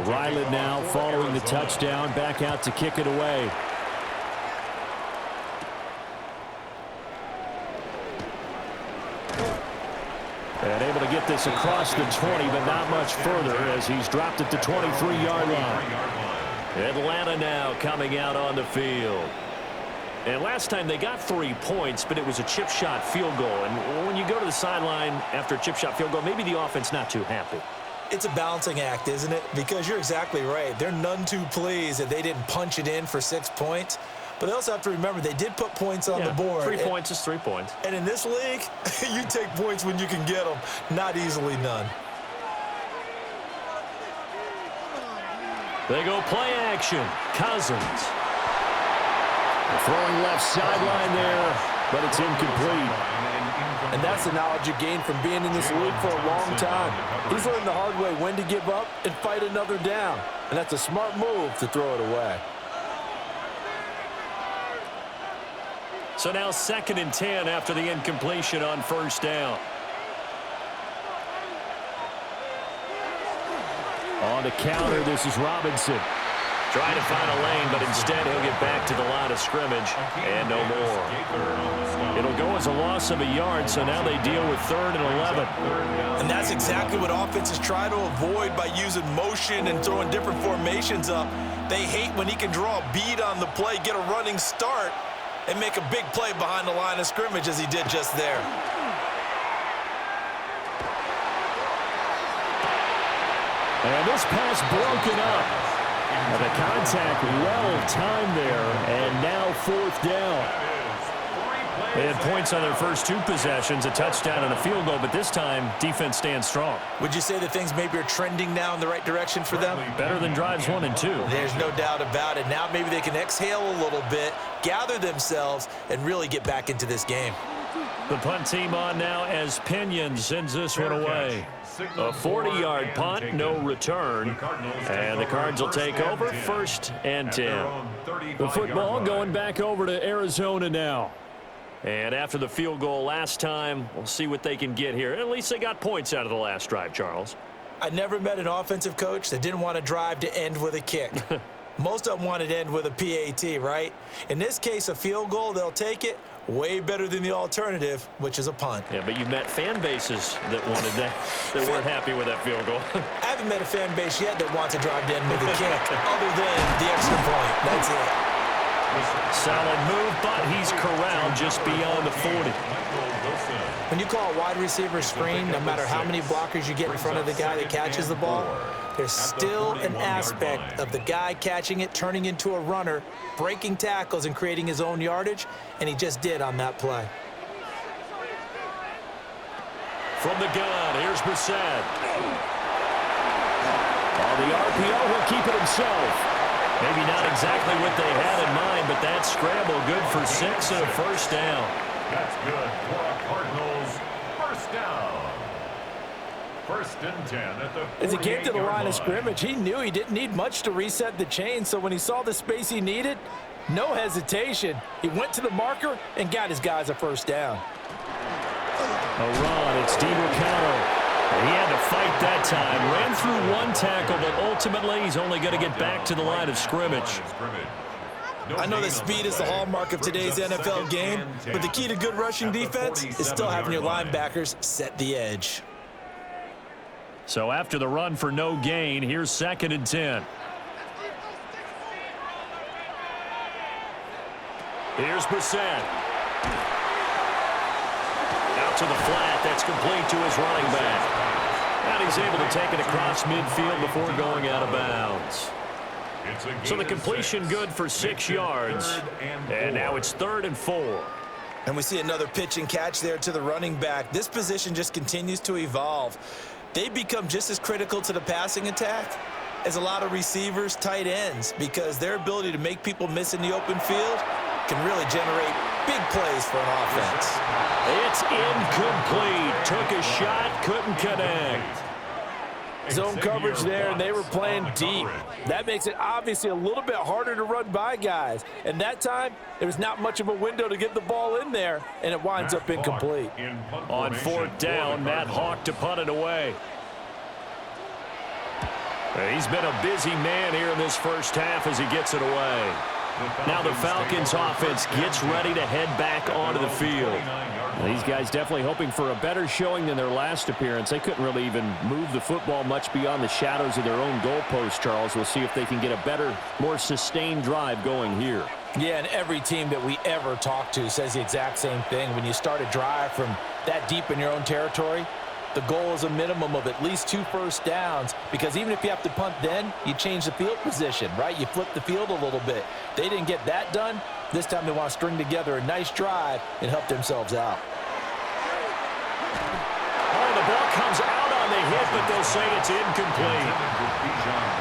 Ryland now following the touchdown, back out to kick it away. And able to get this across the 20, but not much further as he's dropped it to 23-yard line. Atlanta now coming out on the field. And last time they got 3 points, but it was a chip shot field goal. And when you go to the sideline after a chip shot field goal, maybe the offense not too happy. It's a balancing act, isn't it? Because you're exactly right. They're none too pleased that they didn't punch it in for 6 points. But they also have to remember they did put points on the board. 3 points is 3 points. And in this league, you take points when you can get them. Not easily done. They go play action. Cousins. Throwing left sideline there, but it's incomplete. And that's the knowledge you gain from being in this league for a long time. He's learned the hard way when to give up and fight another down. And that's a smart move to throw it away. So now 2nd and 10 after the incompletion on first down. On the counter, this is Robinson. Trying to find a lane, but instead he'll get back to the line of scrimmage and no more. It'll go as a loss of a yard, so now they deal with 3rd and 11. And that's exactly what offenses try to avoid by using motion and throwing different formations up. They hate when he can draw a bead on the play, get a running start, and make a big play behind the line of scrimmage as he did just there. And this pass broken up. And the contact well timed there, and now 4th down. They had points on their first 2 possessions, a touchdown and a field goal, but this time defense stands strong. Would you say that things maybe are trending now in the right direction for them? Better than drives 1 and 2. There's no doubt about it. Now maybe they can exhale a little bit, gather themselves, and really get back into this game. The punt team on now as Pinion sends this one away. A 40-yard punt, no return. And the Cards will take over 1st and 10. The football going back over to Arizona now. And after the field goal last time, we'll see what they can get here. At least they got points out of the last drive, Charles. I never met an offensive coach that didn't want to drive to end with a kick. Most of them wanted to end with a PAT, right? In this case, a field goal, they'll take it. Way better than the alternative, which is a punt. Yeah, but you've met fan bases that wanted that, that weren't happy with that field goal. I haven't met a fan base yet that wants to drive to end with a kick, other than the extra point. That's it. Solid move, but he's corralled just beyond the 40. When you call a wide receiver screen, no matter how many blockers you get in front of the guy that catches the ball, there's still an aspect of the guy catching it, turning into a runner, breaking tackles and creating his own yardage, and he just did on that play. From the gun, here's Brissett. On the RPO, he'll keep it himself. Maybe not exactly what they had in mind, but that scramble good for 6 and a first down. That's good for a Cardinals first down. 1st and 10 at the As he came to the line line of scrimmage, he knew he didn't need much to reset the chain, so when he saw the space he needed, no hesitation. He went to the marker and got his guys a first down. A run, it's DeMarcano. He had to fight that time. Ran through 1 tackle, but ultimately he's only going to get back to the line of scrimmage. I know that speed is the hallmark of today's NFL game, but the key to good rushing defense is still having your linebackers set the edge. So after the run for no gain, here's 2nd and 10. Here's Brissett. Out to the flat. That's complete to his running back. And he's able to take it across midfield before going out of bounds. So the completion good for 6 yards. And now it's 3rd and 4. And we see another pitch and catch there to the running back. This position just continues to evolve. they become just as critical to the passing attack as a lot of receivers, tight ends, because their ability to make people miss in the open field can really generate big plays for an offense. It's incomplete. Took a shot, couldn't connect. Zone coverage there, and they were playing deep. That makes it obviously a little bit harder to run by guys. And that time, there was not much of a window to get the ball in there, and it winds up incomplete. On fourth down, Matt Hawk to punt it away. He's been a busy man here in this first half as he gets it away. Now the Falcons offense gets ready to head back onto the field. These guys definitely hoping for a better showing than their last appearance. They couldn't really even move the football much beyond the shadows of their own goalpost, Charles. We'll see if they can get a better, more sustained drive going here. Yeah, and every team that we ever talk to says the exact same thing. When you start a drive from that deep in your own territory, the goal is a minimum of at least 2 first downs, because even if you have to punt then, you change the field position, right? You flip the field a little bit. They didn't get that done. This time they want to string together a nice drive and help themselves out. Oh, the ball comes out on the hit, but they'll say it's incomplete.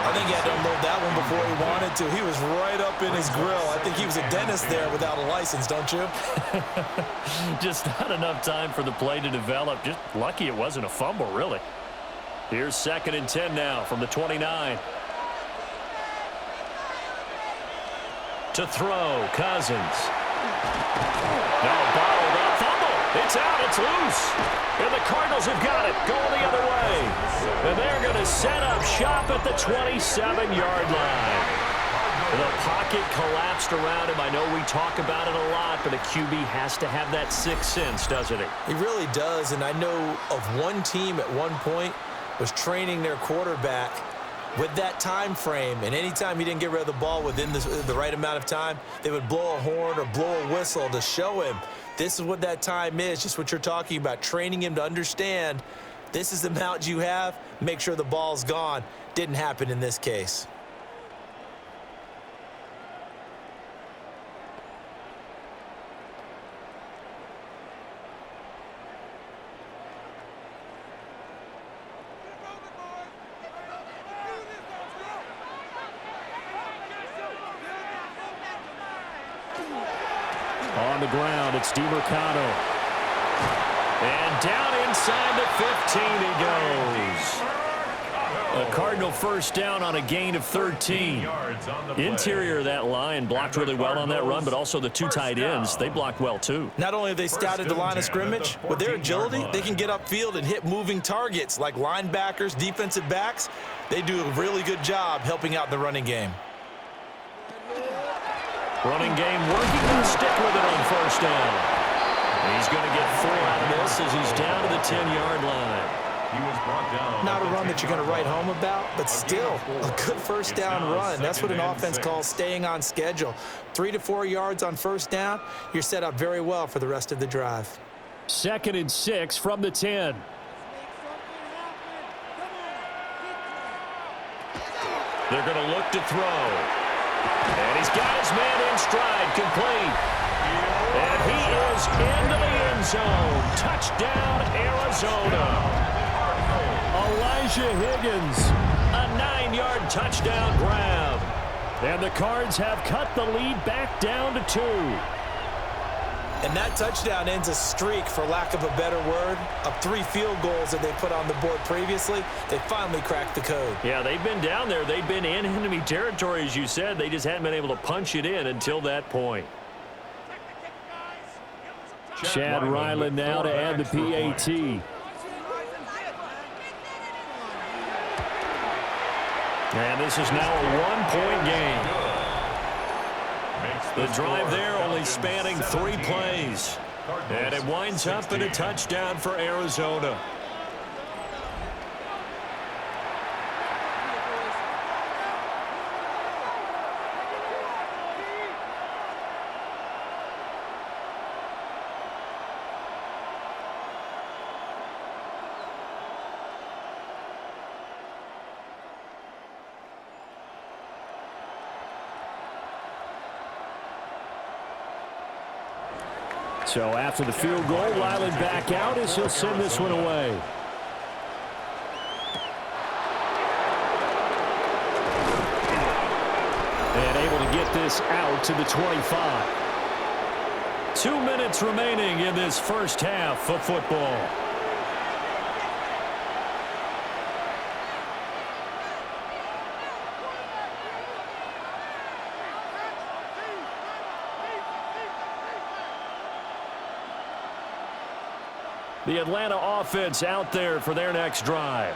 I think he had to unload that one before he wanted to. He was right up in his grill. I think he was a dentist there without a license, don't you? Just not enough time for the play to develop. Just lucky it wasn't a fumble, really. Here's 2nd and 10 now from the 29. To throw, Cousins. Now bottled up, fumble. It's out, it's loose. And the Cardinals have got it, going the other way. And they're going to set up shop at the 27-yard line. The pocket collapsed around him. I know we talk about it a lot, but a QB has to have that sixth sense, doesn't he? He really does, and I know of one team at one point was training their quarterback with that time frame, and anytime he didn't get rid of the ball within the right amount of time, they would blow a horn or blow a whistle to show him this is what that time is, just what you're talking about, training him to understand this is the amount you have, make sure the ball's gone. Didn't happen in this case. On the ground, it's DeMarcano. And down inside the 15 he goes. A Cardinal first down on a gain of 13. Interior of that line blocked really well on that run, but also the 2 tight ends, they blocked well too. Not only have they scouted the line of scrimmage, with their agility, they can get upfield and hit moving targets like linebackers, defensive backs. They do a really good job helping out the running game. Running game working, to stick with it on first down. He's going to get 4 out of this as he's down to the 10-yard line. He was brought down. Not a run that you're going to write home about, but still a good first down run. That's what an offense calls staying on schedule. 3 to 4 yards on first down, you're set up very well for the rest of the drive. 2nd and 6 from the 10. They're going to look to throw. And he's got his man in stride, complete. And he is into the end zone. Touchdown, Arizona. Elijah Higgins. A 9-yard touchdown grab. And the Cards have cut the lead back down to 2. And that touchdown ends a streak, for lack of a better word, of 3 field goals that they put on the board previously. They finally cracked the code. Yeah, they've been down there. They've been in enemy territory, as you said. They just hadn't been able to punch it in until that point. Chad Ryland now to add the PAT. And this is now a 1-point game. The drive there only spanning 3 plays. And it winds up in a touchdown for Arizona. So after the field goal, Ryland back out as he'll send this one away. And able to get this out to the 25. 2 minutes remaining in this first half of football. The Atlanta offense out there for their next drive.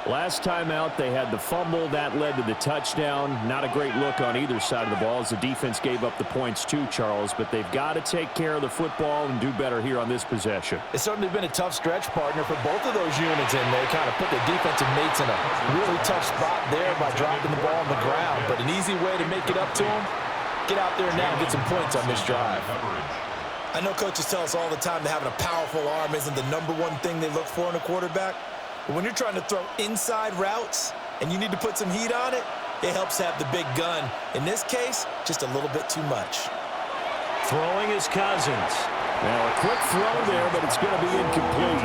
Last time out, they had the fumble. That led to the touchdown. Not a great look on either side of the ball as the defense gave up the points too, Charles. But they've got to take care of the football and do better here on this possession. It's certainly been a tough stretch, partner, for both of those units, and they kind of put their defensive mates in a really tough spot there by dropping the ball on the ground. But an easy way to make it up to them, get out there now and get some points on this drive. I know coaches tell us all the time that having a powerful arm isn't the #1 thing they look for in a quarterback. But when you're trying to throw inside routes and you need to put some heat on it, it helps have the big gun. In this case, just a little bit too much. Throwing is Cousins. Now a quick throw there, but it's going to be incomplete.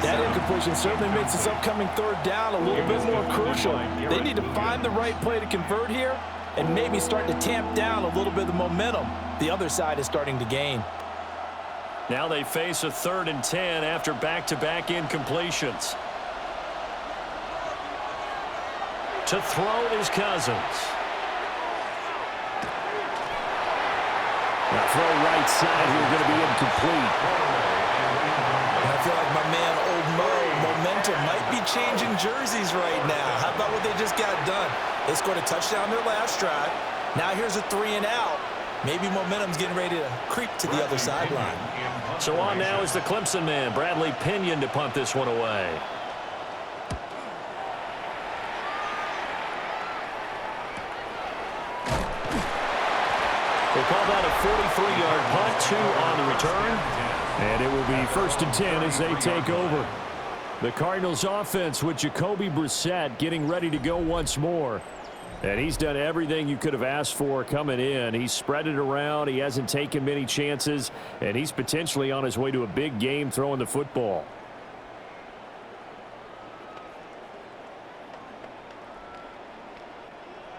That incompletion certainly makes this upcoming third down a little bit more crucial. They need to find the right play to convert here and maybe start to tamp down a little bit of the momentum the other side is starting to gain. Now they face a 3rd and 10 after back-to-back incompletions. To throw is Cousins. Now throw right side here, going to be incomplete. And I feel like my man, Old Mo, momentum might be changing jerseys right now. How about what they just got done? They scored a touchdown their last drive. Now here's a 3 and out. Maybe momentum's getting ready to creep to the other sideline. So on now is the Clemson man, Bradley Pinion, to punt this one away. They call that a 43-yard punt, 2 on the return. And it will be 1st and 10 as they take over. The Cardinals offense with Jacoby Brissett getting ready to go once more. And he's done everything you could have asked for coming in. He's spread it around. He hasn't taken many chances. And he's potentially on his way to a big game throwing the football.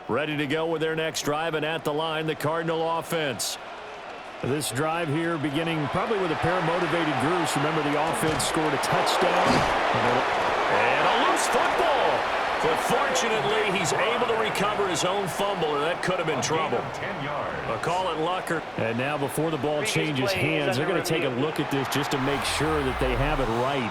Ready to go with their next drive, and at the line, the Cardinal offense. This drive here beginning probably with a pair of motivated groups. Remember, the offense scored a touchdown. And a loose football. But fortunately, he's able to recover his own fumble, or that could have been trouble. I'll call it luck. And now before the ball changes hands, they're going to take a look at this just to make sure that they have it right.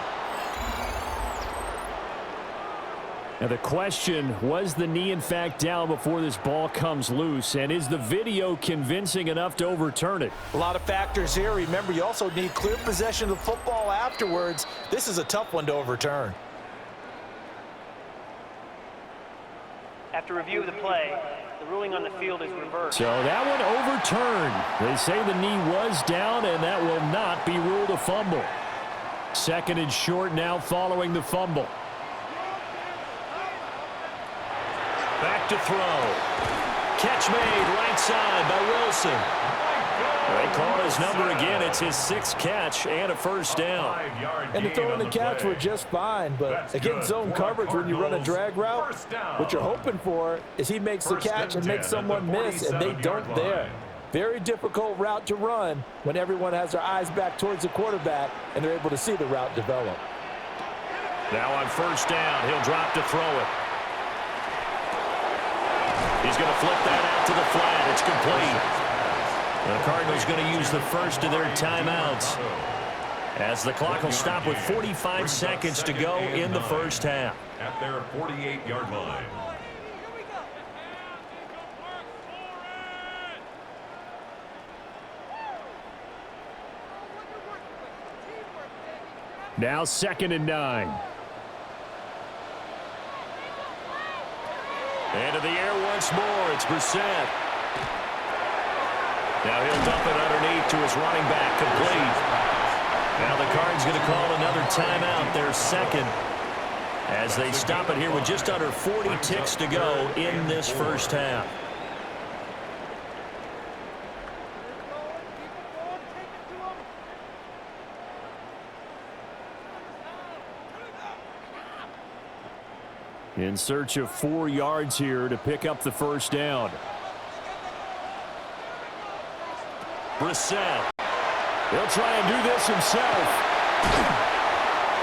Now the question, was the knee in fact down before this ball comes loose? And is the video convincing enough to overturn it? A lot of factors here. Remember, you also need clear possession of the football afterwards. This is a tough one to overturn. After review of the play, the ruling on the field is reversed. So that one overturned. They say the knee was down, and that will not be ruled a fumble. 2nd and short now following the fumble. Back to throw. Catch made right side by Wilson. They call his number again. It's his 6th catch and a first down. And the throw and the catch were just fine, but against zone coverage when you run a drag route, what you're hoping for is he makes the catch and makes someone miss, and they don't there. Very difficult route to run when everyone has their eyes back towards the quarterback and they're able to see the route develop. Now on first down, he'll drop to throw it. He's going to flip that out to the flat. It's complete. The Cardinals going to use the first of their timeouts as the clock will stop with 45 seconds to go in the first half. At their 48-yard line. Now 2nd and 9. Into the air once more. It's Brissett. Now he'll dump it underneath to his running back, complete. Now the Cards going to call another timeout, their 2nd, as they stop it here with just under 40 ticks to go in this first half. In search of 4 yards here to pick up the first down. Brissett. He'll try and do this himself.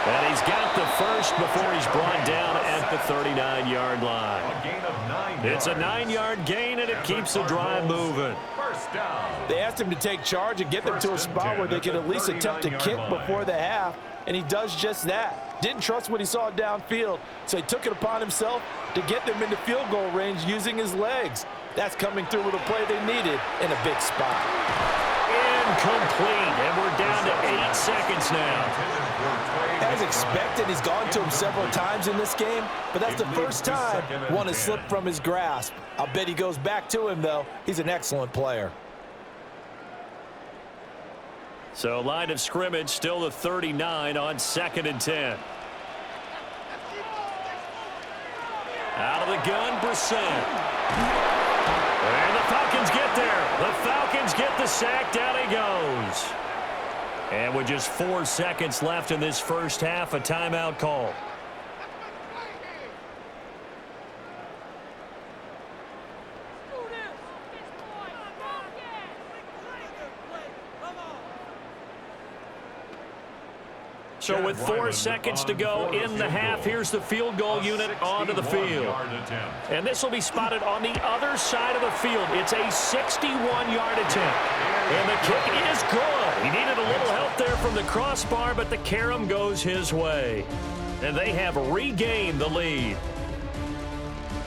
And he's got the first before he's brought down at the 39-yard line. A gain of 9 It's a yards. 9-yard gain, and it keeps the drive moving. First down. They asked him to take charge and get them to a spot where they could at least attempt to kick before the half, and he does just that. Didn't trust what he saw downfield, so he took it upon himself to get them into field goal range using his legs. That's coming through with a play they needed in a big spot. Incomplete, and we're down to 8 seconds now. As expected, he's gone to him several times in this game, but that's the first time one has slipped from his grasp. I'll bet he goes back to him, though. He's an excellent player. So line of scrimmage still the 39 on 2nd and 10. Out of the gun, Brissett. And the Falcons get there. The Falcons get the sack. Down he goes. And with just 4 seconds left in this first half, a timeout call. So with 4 seconds to go in the half, here's the field goal unit onto the field. And this will be spotted on the other side of the field. It's a 61-yard attempt. And the kick is good. He needed a little help there from the crossbar, but the carom goes his way. And they have regained the lead.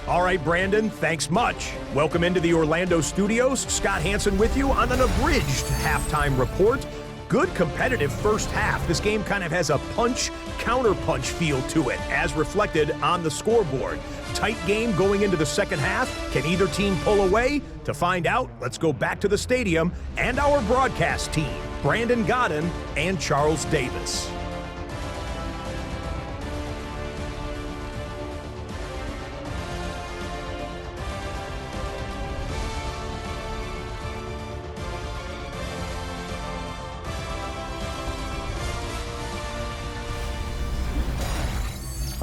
All right, Brandon, thanks much. Welcome into the Orlando studios. Scott Hansen with you on an abridged halftime report. Good competitive first half. This game kind of has a punch-counter-punch feel to it, as reflected on the scoreboard. Tight game going into the second half. Can either team pull away? To find out, let's go back to the stadium and our broadcast team, Brandon Godden and Charles Davis.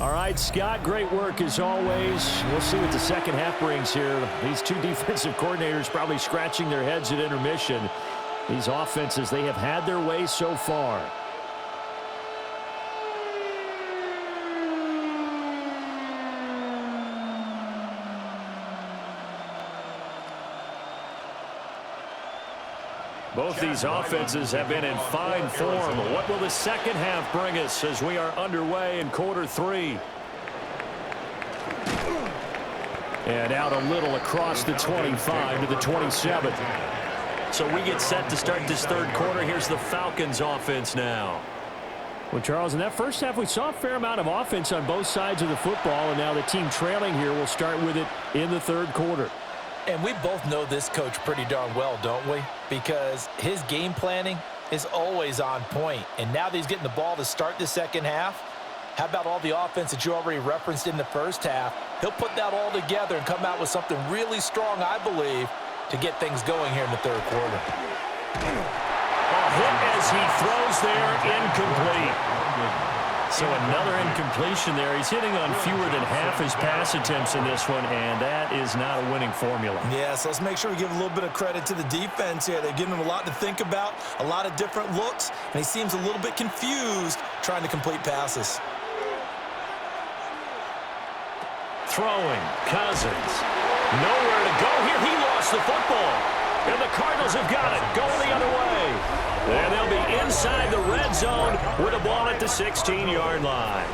All right, Scott, great work as always. We'll see what the second half brings here. These two defensive coordinators probably scratching their heads at intermission. These offenses, they have had their way so far. Both these offenses have been in fine form. What will the second half bring us as we are underway in quarter 3? And out a little across the 25 to the 27. So we get set to start this third quarter. Here's the Falcons offense now. Well, Charles, in that first half, we saw a fair amount of offense on both sides of the football, and now the team trailing here will start with it in the third quarter. And we both know this coach pretty darn well, don't we? Because his game planning is always on point. And now that he's getting the ball to start the second half, how about all the offense that you already referenced in the first half? He'll put that all together and come out with something really strong, I believe, to get things going here in the third quarter. A hit as he throws there, incomplete. So another incompletion there. He's hitting on fewer than half his pass attempts in this one, and that is not a winning formula. Yes, let's make sure we give a little bit of credit to the defense here. They're giving him a lot to think about, a lot of different looks, and he seems a little bit confused trying to complete passes. Throwing, Cousins. Nowhere to go here. He lost the football. And the Cardinals have got it. Going the other way. And they'll be inside the red zone with a ball at the 16-yard line.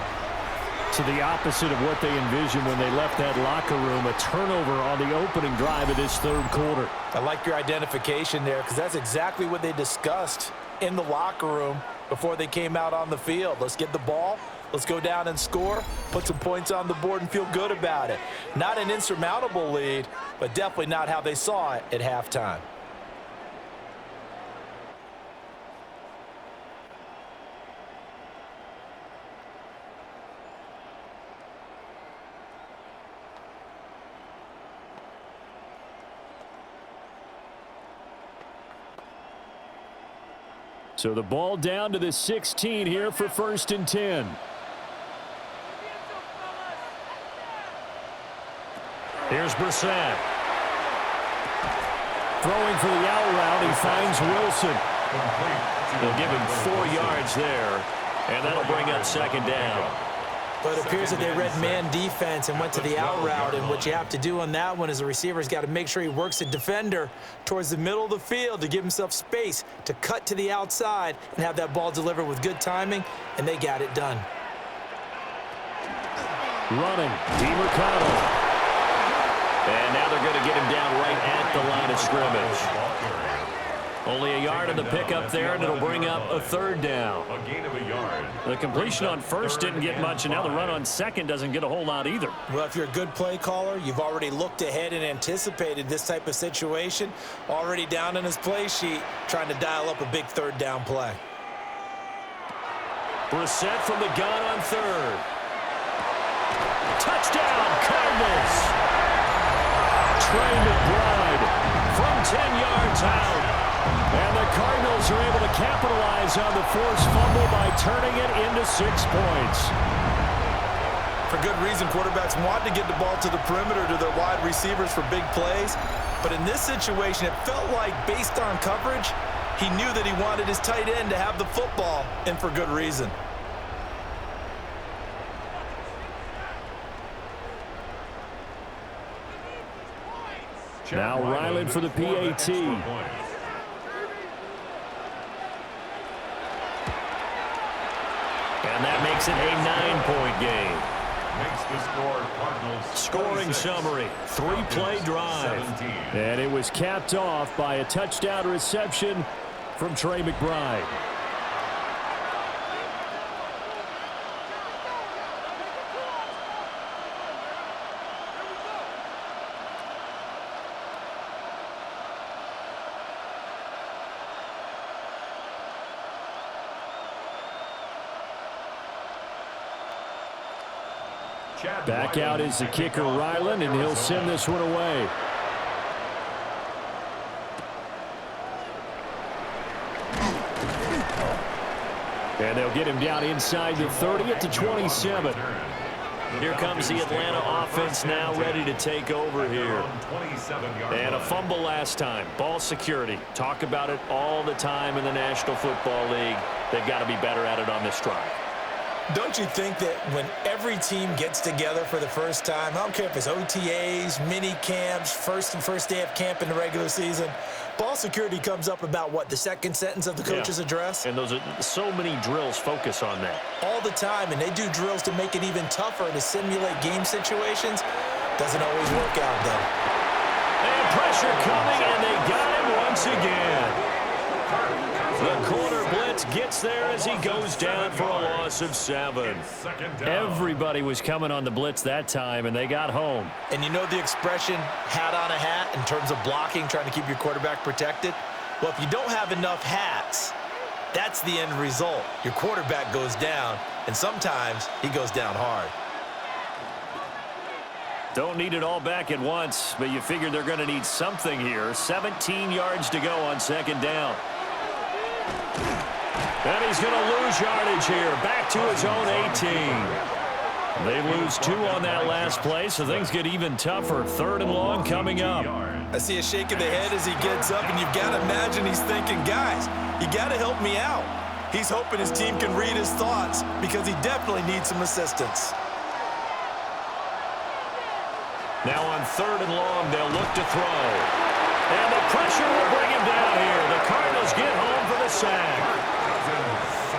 To the opposite of what they envisioned when they left that locker room, a turnover on the opening drive of this third quarter. I like your identification there because that's exactly what they discussed in the locker room before they came out on the field. Let's get the ball. Let's go down and score, put some points on the board, and feel good about it. Not an insurmountable lead, but definitely not how they saw it at halftime. So the ball down to the 16 here for 1st and 10. Here's Brissett. Throwing for the out route, he finds Wilson. They'll give him 4 yards there, and that'll bring up second down. But it appears that they read man defense and went to the out route, and what you have to do on that one is the receiver's got to make sure he works the defender towards the middle of the field to give himself space to cut to the outside and have that ball delivered with good timing, and they got it done. Running, DeMarcado. And now they're going to get him down right at the line of scrimmage. Only a yard in the pickup there, and it'll bring up a third down. A gain of a yard. The completion on first didn't get much, and now the run on second doesn't get a whole lot either. Well, if you're a good play caller, you've already looked ahead and anticipated this type of situation. Already down in his play sheet, trying to dial up a big third down play. Brissett from the gun on third. Touchdown, Cardinals! Trey McBride from 10 yards out. And the Cardinals are able to capitalize on the forced fumble by turning it into 6 points. For good reason, quarterbacks want to get the ball to the perimeter to their wide receivers for big plays. But in this situation, it felt like, based on coverage, he knew that he wanted his tight end to have the football, and for good reason. Now Ryland for the PAT. And that makes it a 9-point game. Makes the score Cardinals Scoring 26, summary, 3-play drive. 17. And it was capped off by a touchdown reception from Trey McBride. Back out is the kicker, Ryland, and he'll send this one away. And they'll get him down inside the 30 at the 27. Here comes the Atlanta offense now ready to take over here. And a fumble last time. Ball security. Talk about it all the time in the National Football League. They've got to be better at it on this drive. Don't you think that when every team gets together for the first time, I don't care if it's OTAs, mini camps, first day of camp in the regular season, ball security comes up about what, the second sentence of the coach's address? And those are so many drills focus on that. All the time, and they do drills to make it even tougher to simulate game situations. Doesn't always work out, though. And pressure coming, and they got him once again. The corner blitz gets there as he goes down for a loss of 7. Everybody was coming on the blitz that time, and they got home. And you know the expression, hat on a hat, in terms of blocking, trying to keep your quarterback protected? Well, if you don't have enough hats, that's the end result. Your quarterback goes down, and sometimes he goes down hard. Don't need it all back at once, but you figure they're going to need something here. 17 yards to go on second down. And he's going to lose yardage here. Back to his own 18. They lose 2 on that last play, so things get even tougher. 3rd and long coming up. I see a shake of the head as he gets up, and you've got to imagine he's thinking, guys, you got to help me out. He's hoping his team can read his thoughts because he definitely needs some assistance. Now on 3rd and long, they'll look to throw. And the pressure will bring him down here. The Cardinals get home for the sack.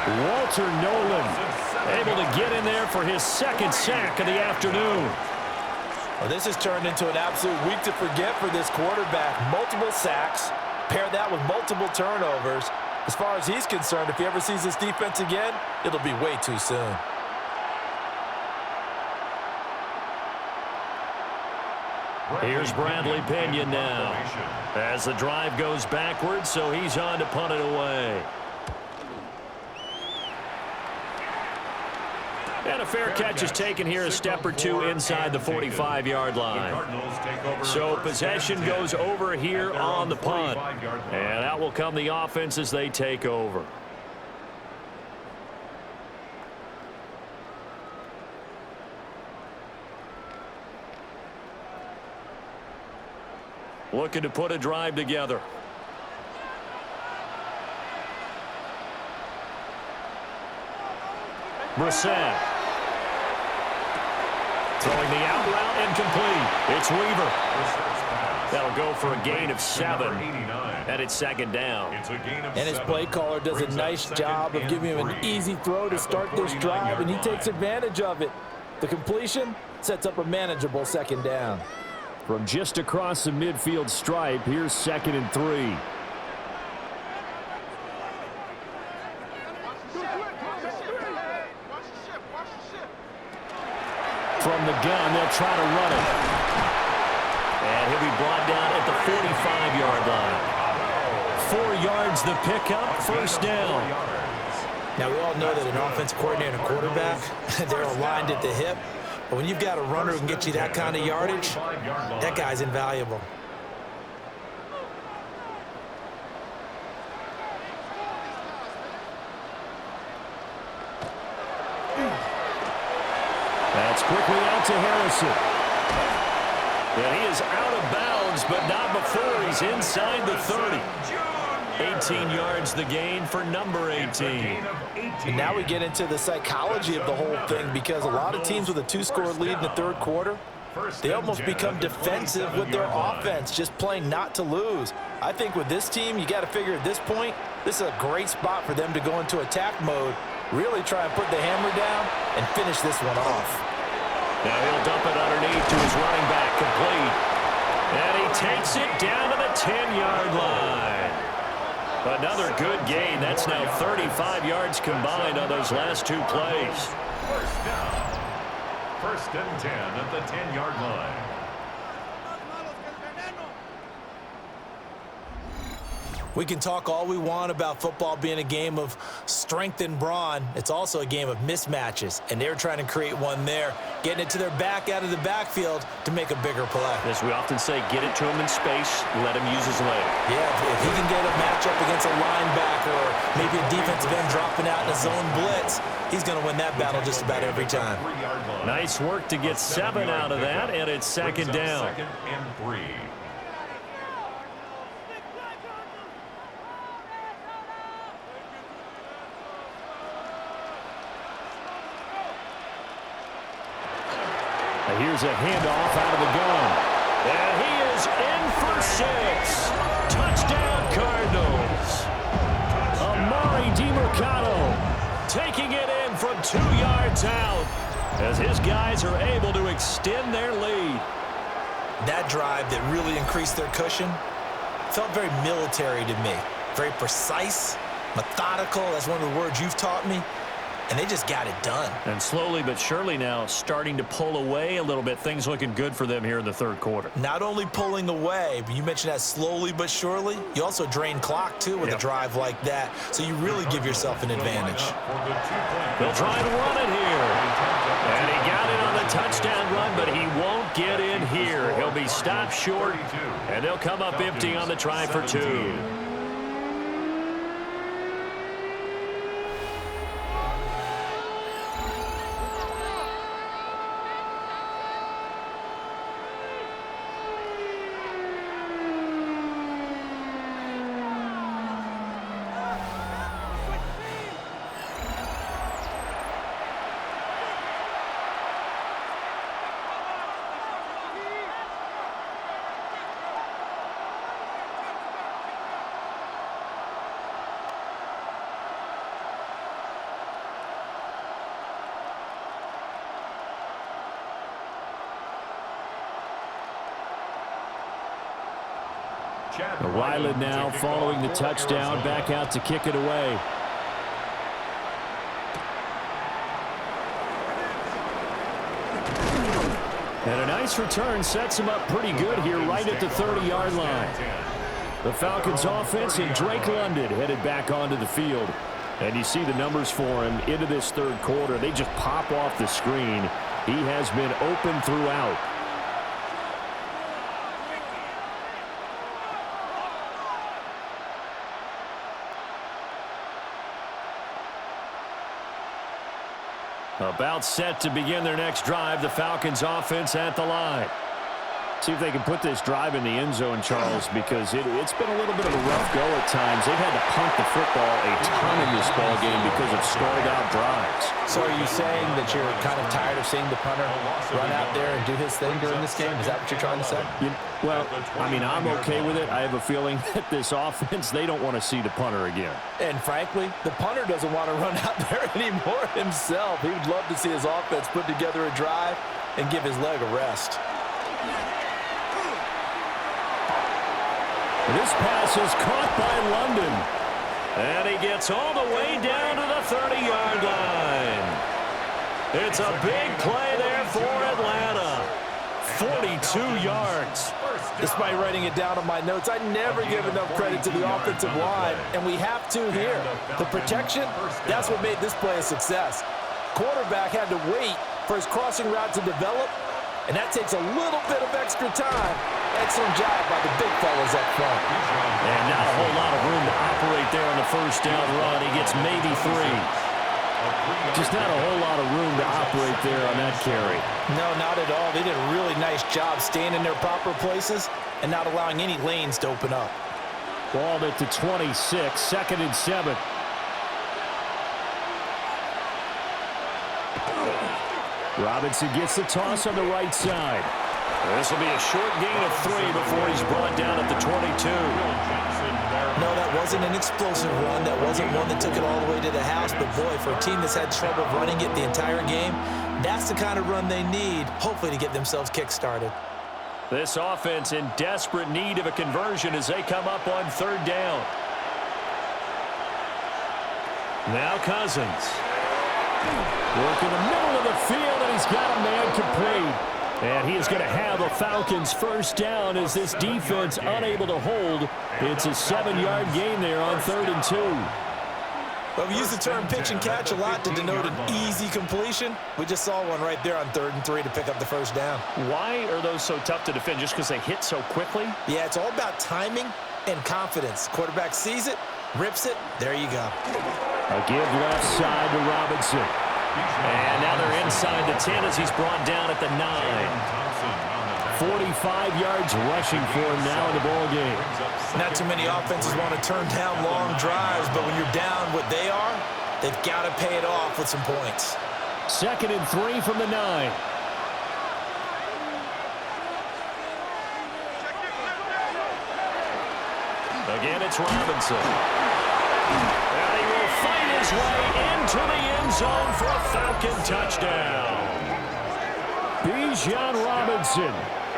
Walter Nolan able to get in there for his 2nd sack of the afternoon. Well, this has turned into an absolute week to forget for this quarterback. Multiple sacks, pair that with multiple turnovers. As far as he's concerned, if he ever sees this defense again, it'll be way too soon. Here's Bradley Pinion now as the drive goes backwards, so he's on to punt it away. And a fair catch is taken here, a step or 2 inside the 45-yard line. So possession goes over here on the punt. And out will come the offense as they take over. looking to put a drive together. Brissett. Throwing the out route and complete. It's Weaver. That'll go for a gain of 7. And it's second down. And his play caller does a nice job of giving him an easy throw to start this drive, and he takes advantage of it. The completion sets up a manageable second down. From just across the midfield stripe, here's 2nd and 3. From the gun, they'll try to run it. And he'll be brought down at the 45-yard line. 4 yards the pickup, first down. Now, we all know that an offensive coordinator and a quarterback, they're aligned at the hip. But when you've got a runner who can get you that kind of yardage, that guy's invaluable. That's quickly out to Harrison. And he is out of bounds, but not before he's inside the 30. 18 yards the gain for number 18. And now we get into the psychology of the whole thing, because a lot of teams with a 2-score lead in the third quarter, they almost become defensive with their offense, just playing not to lose. I think with this team, you got to figure at this point, this is a great spot for them to go into attack mode, really try and put the hammer down and finish this one off. Now he'll dump it underneath to his running back, complete. And he takes it down to the 10-yard line. Another good gain. That's now 35 yards combined on those last 2 plays. First down. 1st and 10 at the 10-yard line. We can talk all we want about football being a game of strength and brawn. It's also a game of mismatches, and they're trying to create one there, getting it to their back out of the backfield to make a bigger play. As we often say, get it to him in space, let him use his leg. Yeah, if he can get a matchup against a linebacker or maybe a defensive end dropping out in a zone blitz, he's going to win that battle just about every time. Nice work to get 7 out of that, and it's second down. 2nd and 3. Here's a handoff out of the gun. And he is in for 6. Touchdown, Cardinals. Amari DiMercado Taking it in from 2 yards out as his guys are able to extend their lead. That drive that really increased their cushion felt very military to me. Very precise, methodical. That's one of the words you've taught me. And they just got it done. And slowly but surely now starting to pull away a little bit. Things looking good for them here in the third quarter. Not only pulling away, but you mentioned that slowly but surely. You also drain clock, too, with a drive like that. So you really give yourself an advantage. They'll try to run it here. And he got it on the touchdown run, but he won't get in here. He'll be stopped short, and they'll come up empty on the try for 2. Ryland now following the touchdown, back out to kick it away. And a nice return sets him up pretty good here right at the 30-yard line. The Falcons offense and Drake London headed back onto the field. And you see the numbers for him into this third quarter. They just pop off the screen. He has been open throughout. About set to begin their next drive, the Falcons offense at the line. See if they can put this drive in the end zone, Charles, because it's been a little bit of a rough go at times. They've had to punt the football a ton in this ball game because of stalled-out drives. So are you saying that you're kind of tired of seeing the punter run out there and do his thing during this game? Is that what you're trying to say? Well, I mean, I'm okay with it. I have a feeling that this offense, they don't want to see the punter again. And frankly, the punter doesn't want to run out there anymore himself. He would love to see his offense put together a drive and give his leg a rest. This pass is caught by London. And he gets all the way down to the 30-yard line. It's a big play there for Atlanta. 42 yards. Despite writing it down on my notes, I never give enough credit to the offensive line, and we have to here. The protection, that's what made this play a success. Quarterback had to wait for his crossing route to develop, and that takes a little bit of extra time. Excellent job by the big fellas up front. And not a whole lot of room to operate there on the first down run. He gets maybe 3. Just not a whole lot of room to operate there on that carry. No, not at all. They did a really nice job staying in their proper places and not allowing any lanes to open up. Ball at the 26, 2nd and 7. Robinson gets the toss on the right side. This will be a short gain of 3 before he's brought down at the 22. No, that wasn't an explosive run. That wasn't one that took it all the way to the house. But, boy, for a team that's had trouble running it the entire game, that's the kind of run they need, hopefully, to get themselves kick-started. This offense in desperate need of a conversion as they come up on 3rd down. Now Cousins. Work in the middle of the field, and he's got a man complete. And he is going to have a Falcons first down as this defense unable to hold. It's a 7-yard gain there on 3rd and 2. Well, we use the term pitch and catch a lot to denote an easy completion. We just saw one right there on 3rd and 3 to pick up the first down. Why are those so tough to defend? Just because they hit so quickly? Yeah, it's all about timing and confidence. Quarterback sees it, rips it, there you go. A give left side to Robinson. And now they're inside the 10 as he's brought down at the 9. 45 yards rushing for him now in the ball game. Not too many offenses want to turn down long drives, but when you're down what they are, they've got to pay it off with some points. 2nd and 3 from the 9. Again, it's Robinson. And he will fight his way into the end zone for a Falcon touchdown. Bijan Robinson,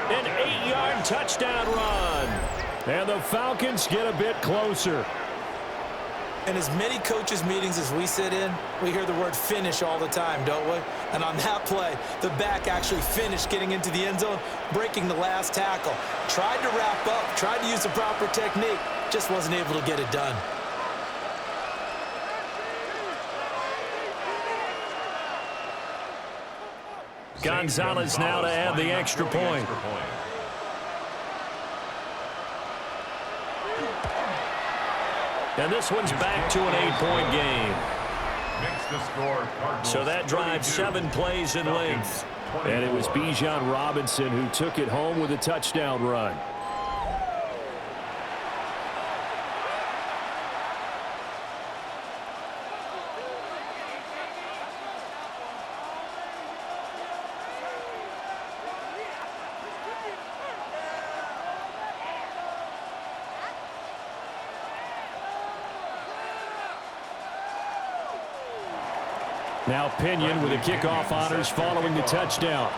an 8-yard touchdown run. And the Falcons get a bit closer. In as many coaches' meetings as we sit in, we hear the word finish all the time, don't we? And on that play, the back actually finished getting into the end zone, breaking the last tackle. Tried to wrap up, tried to use the proper technique, just wasn't able to get it done. Gonzalez now to add the extra point. And this one's back to an 8-point game. So that drives 7 plays in length. And it was Bijan Robinson who took it home with a touchdown run. Now Pinion with the kickoff honors following the touchdown.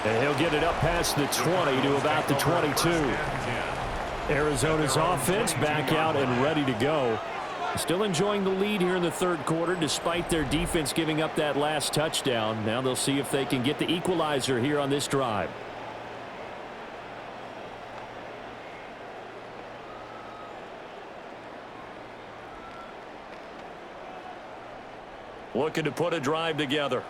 And he'll get it up past the 20 to about the 22. Arizona's offense back out and ready to go. Still enjoying the lead here in the 3rd quarter despite their defense giving up that last touchdown. Now they'll see if they can get the equalizer here on this drive. Looking to put a drive together.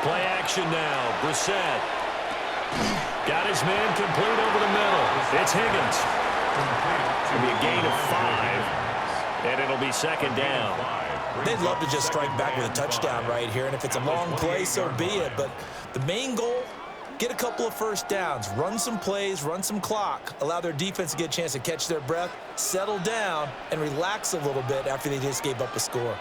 Play action now. Brissett. Got his man complete over the middle. It's Higgins. It'll be a gain of 5, and it'll be second down. They'd love to just strike back with a touchdown right here, and if it's a long play, so be it. But the main goal, get a couple of first downs, run some plays, run some clock, allow their defense to get a chance to catch their breath, settle down, and relax a little bit after they just gave up a score.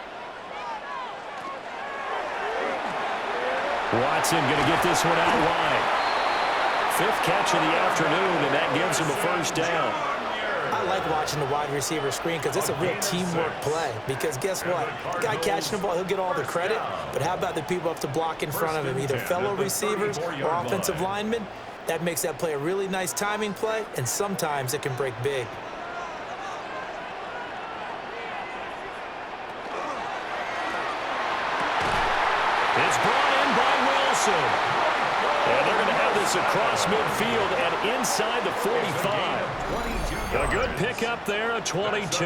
Watson going to get this one out wide. 5th catch of the afternoon, and that gives him a first down. I like watching the wide receiver screen because it's a real teamwork play. Because guess what? The guy catching the ball, he'll get all the credit. But how about the people up to block in front of him, either fellow receivers or offensive linemen? That makes that play a really nice timing play, and sometimes it can break big. It's brought in by Wilson. And they're going to have this across midfield and inside the 45. A good pickup there, a 22.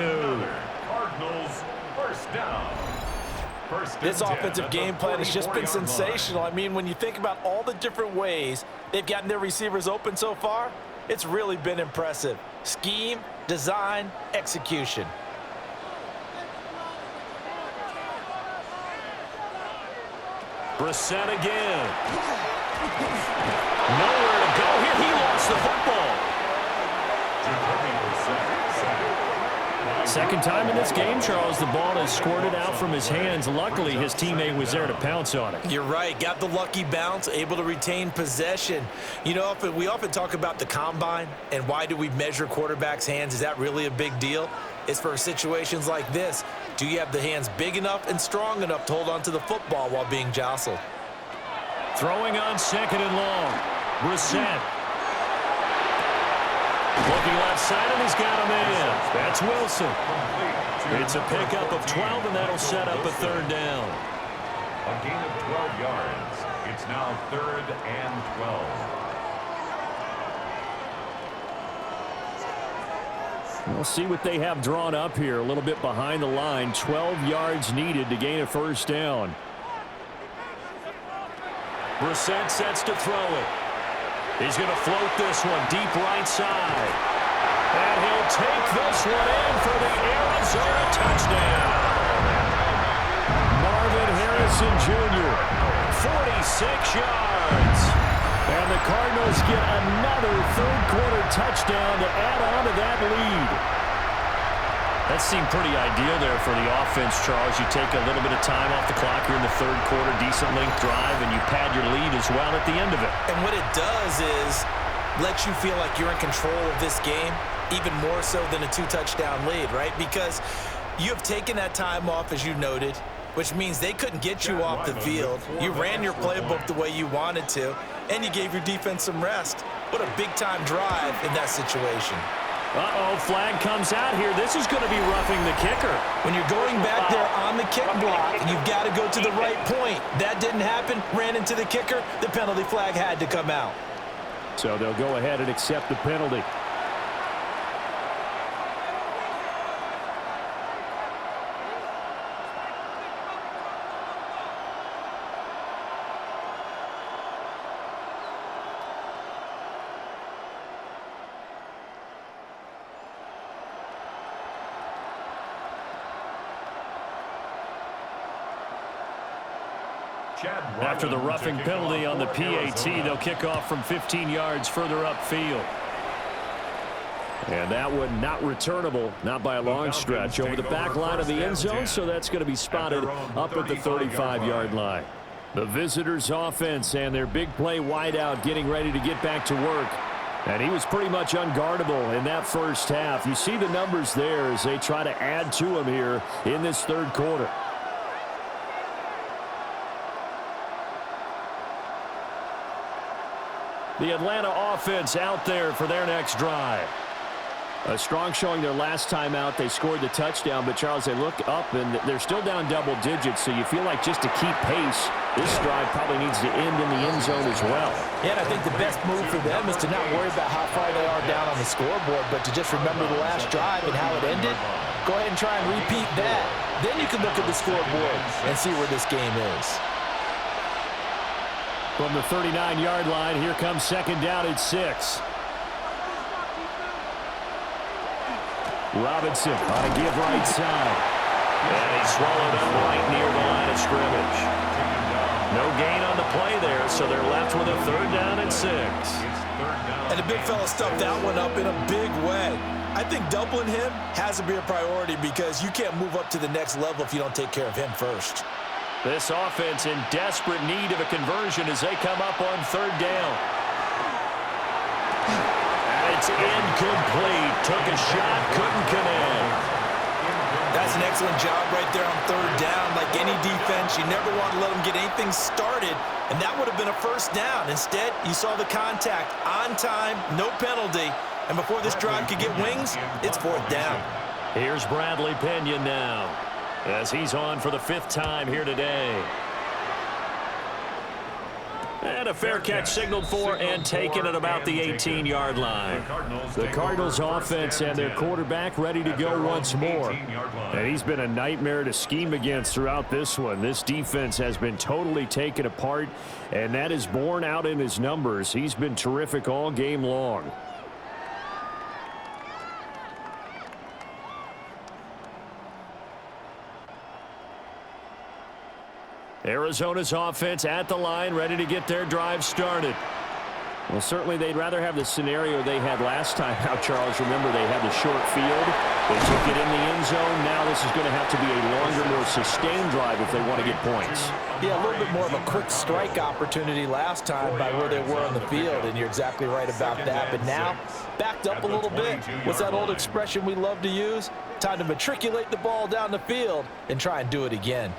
Cardinals, first down. This offensive game plan has just been sensational. I mean, when you think about all the different ways they've gotten their receivers open so far, it's really been impressive. Scheme, design, execution. Brissett again. Nowhere to go here. He lost the football. Second time in this game, Charles, the ball has squirted out from his hands. Luckily, his teammate was there to pounce on it. You're right. Got the lucky bounce, able to retain possession. You know, we often talk about the combine and why do we measure quarterbacks' hands. Is that really a big deal? It's for situations like this. Do you have the hands big enough and strong enough to hold on to the football while being jostled? Throwing on 2nd and long. Brissett. Looking left side, and he's got him in. That's Wilson. It's a pickup of 12, and that'll set up a 3rd down. A gain of 12 yards. It's now 3rd and 12. We'll see what they have drawn up here. A little bit behind the line. 12 yards needed to gain a 1st down. Brissett sets to throw it. He's going to float this one deep right side. And he'll take this one in for the Arizona touchdown. Marvin Harrison Jr., 46 yards. And the Cardinals get another 3rd quarter touchdown to add on to that lead. That seemed pretty ideal there for the offense, Charles. You take a little bit of time off the clock here in the 3rd quarter, decent length drive, and you pad your lead as well at the end of it. And what it does is let you feel like you're in control of this game, even more so than a 2-touchdown lead, right? Because you have taken that time off, as you noted, which means they couldn't get you off the field. You ran your playbook the way you wanted to, and you gave your defense some rest. What a big-time drive in that situation. Uh-oh, flag comes out here. This is going to be roughing the kicker. When you're going back there on the kick block, you've got to go to the right point. That didn't happen. Ran into the kicker. The penalty flag had to come out. So they'll go ahead and accept the penalty. After the roughing penalty on the PAT, they'll kick off from 15 yards further upfield. And that one not returnable, not by a long stretch, over the back line of the end zone, so that's going to be spotted up at the 35-yard line. The visitors' offense and their big play wideout getting ready to get back to work. And he was pretty much unguardable in that 1st half. You see the numbers there as they try to add to him here in this 3rd quarter. The Atlanta offense out there for their next drive. A strong showing their last time out. They scored the touchdown, but, Charles, they look up, and they're still down double digits, so you feel like just to keep pace, this drive probably needs to end in the end zone as well. Yeah, and I think the best move for them is to not worry about how far they are down on the scoreboard, but to just remember the last drive and how it ended. Go ahead and try and repeat that. Then you can look at the scoreboard and see where this game is. From the 39-yard line, here comes 2nd down at 6. Robinson on a give right side. And he swallowed up right near the line of scrimmage. No gain on the play there, so they're left with a 3rd down and 6. And the big fella stuffed that one up in a big way. I think doubling him has to be a priority because you can't move up to the next level if you don't take care of him first. This offense in desperate need of a conversion as they come up on 3rd down. And it's incomplete. Took a shot, couldn't connect. That's an excellent job right there on 3rd down. Like any defense, you never want to let them get anything started, and that would have been a 1st down. Instead, you saw the contact on time, no penalty, and before this drive could get wings, it's 4th down. Here's Bradley Pinion now as he's on for the 5th time here today. And a fair catch signaled for and taken at about the 18-yard line. The Cardinals offense and their quarterback ready to go once more. And he's been a nightmare to scheme against throughout this one. This defense has been totally taken apart, and that is borne out in his numbers. He's been terrific all game long. Arizona's offense at the line, ready to get their drive started. Well, certainly they'd rather have the scenario they had last time out, Charles. Remember, they had the short field. They took it in the end zone. Now this is going to have to be a longer, more sustained drive if they want to get points. Yeah, a little bit more of a quick strike opportunity last time by where they were on the field, and you're exactly right about that. But now, backed up a little bit. What's that old expression we love to use? Time to matriculate the ball down the field and try and do it again.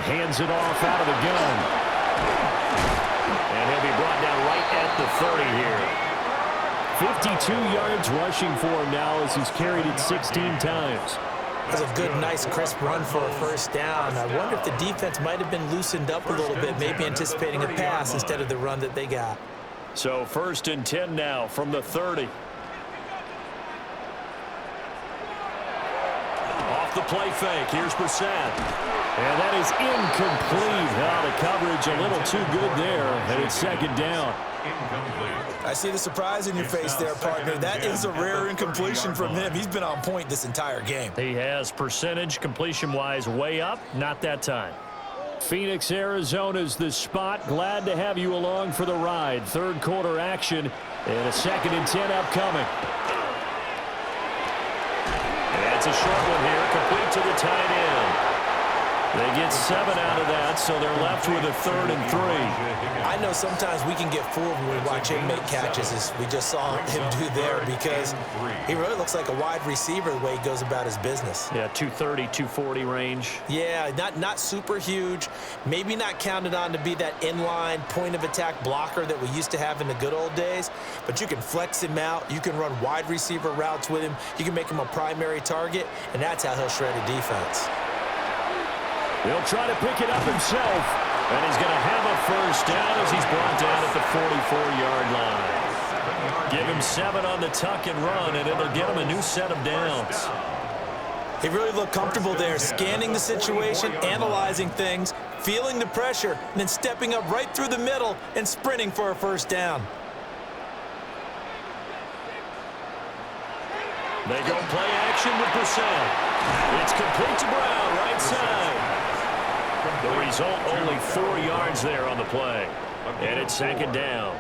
Hands it off out of the gun. And he'll be brought down right at the 30 here. 52 yards rushing for him now as he's carried it 16 times. That's a good, nice, crisp run for a 1st down. I wonder if the defense might have been loosened up a little bit, maybe anticipating a pass instead of the run that they got. So 1st and 10 now from the 30. Off the play fake. Here's Brissett. And that is incomplete. The coverage a little too good there, and it's 2nd down. I see the surprise in your face there, partner. That is a rare incompletion from him. He's been on point this entire game. He has percentage completion-wise way up, not that time. Phoenix, Arizona's the spot. Glad to have you along for the ride. 3rd quarter action and a 2nd and 10 upcoming. That's a short one here, complete to the tight end. They get 7 out of that, so they're left with a 3rd and 3. I know sometimes we can get fooled when we watch him make catches, as we just saw him do there, because he really looks like a wide receiver the way he goes about his business. Yeah, 230, 240 range. Yeah, not super huge, maybe not counted on to be that inline point-of-attack blocker that we used to have in the good old days, but you can flex him out, you can run wide receiver routes with him, you can make him a primary target, and that's how he'll shred a defense. He'll try to pick it up himself, and he's going to have a 1st down as he's brought down at the 44-yard line. Give him 7 on the tuck and run, and it'll get him a new set of downs. He really looked comfortable there, scanning the situation, analyzing things, feeling the pressure, and then stepping up right through the middle and sprinting for a 1st down. They go play action with Brissett. It's complete to Brown, right side. The result, only 4 yards there on the play. And it's 2nd down.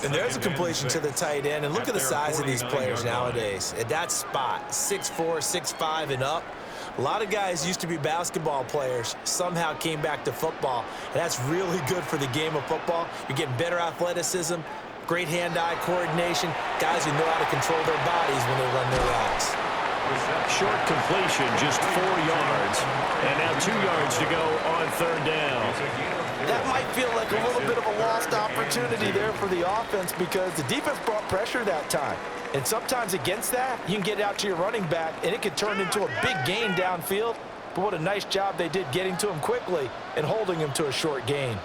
And there's a completion to the tight end. And look at the size of these players nowadays. At that spot, 6'4", 6'5", and up. A lot of guys used to be basketball players, somehow came back to football. And that's really good for the game of football. You're getting better athleticism, great hand-eye coordination, guys who know how to control their bodies when they run their routes. Short completion, just 4 yards. And now 2 yards to go on 3rd down. That might feel like a little bit of a lost opportunity there for the offense because the defense brought pressure that time. And sometimes against that, you can get out to your running back, and it can turn into a big gain downfield. But what a nice job they did getting to him quickly and holding him to a short gain.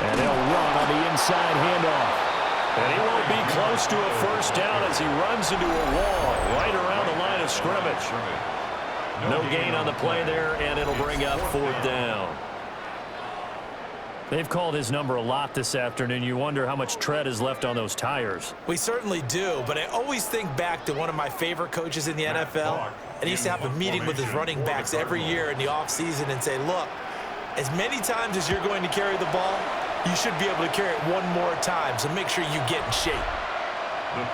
And they'll run on the inside handoff. And he won't be close to a 1st down as he runs into a wall right around the line of scrimmage. No gain on the play there, and it'll bring up 4th down. They've called his number a lot this afternoon. You wonder how much tread is left on those tires. We certainly do, but I always think back to one of my favorite coaches in the NFL, and he used to have a meeting with his running backs every year in the offseason and say, look, as many times as you're going to carry the ball, you should be able to carry it one more time, so make sure you get in shape.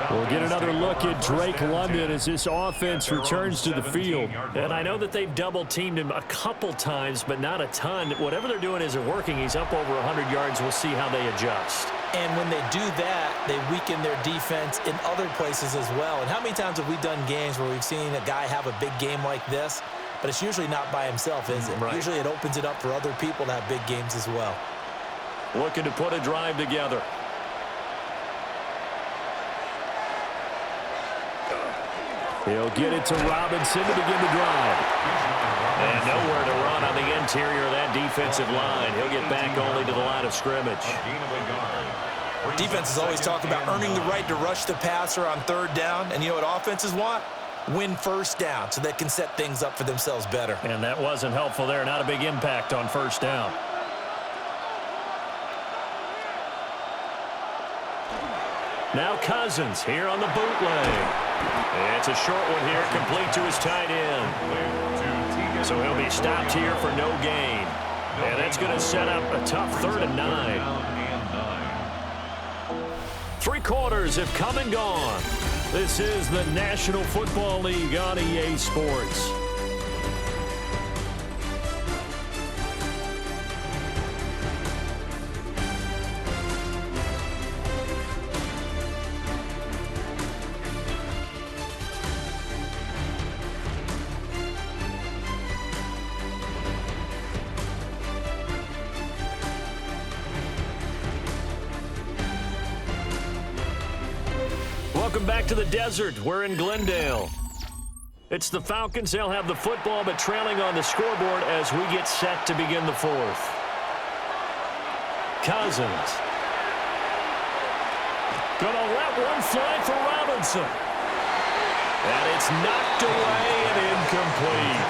We'll get another look at Drake London as this offense returns to the field. And I know that they've double-teamed him a couple times, but not a ton. Whatever they're doing isn't working. He's up over 100 yards. We'll see how they adjust. And when they do that, they weaken their defense in other places as well. And how many times have we done games where we've seen a guy have a big game like this, but it's usually not by himself, is it? Right. Usually it opens it up for other people to have big games as well. Looking to put a drive together. He'll get it to Robinson to begin the drive. And nowhere to run on the interior of that defensive line. He'll get back only to the line of scrimmage. Defenses always talk about earning the right to rush the passer on 3rd down, and you know what offenses want? Win 1st down so they can set things up for themselves better. And that wasn't helpful there. Not a big impact on 1st down. Now Cousins here on the bootleg. It's a short one here, complete to his tight end. So he'll be stopped here for no gain. And that's going to set up a tough 3rd and 9. 3 quarters have come and gone. This is the National Football League on EA Sports. Welcome back to the desert. We're in Glendale. It's the Falcons. They'll have the football, but trailing on the scoreboard as we get set to begin the 4th. Cousins. Gonna let one fly for Robinson. And it's knocked away and incomplete.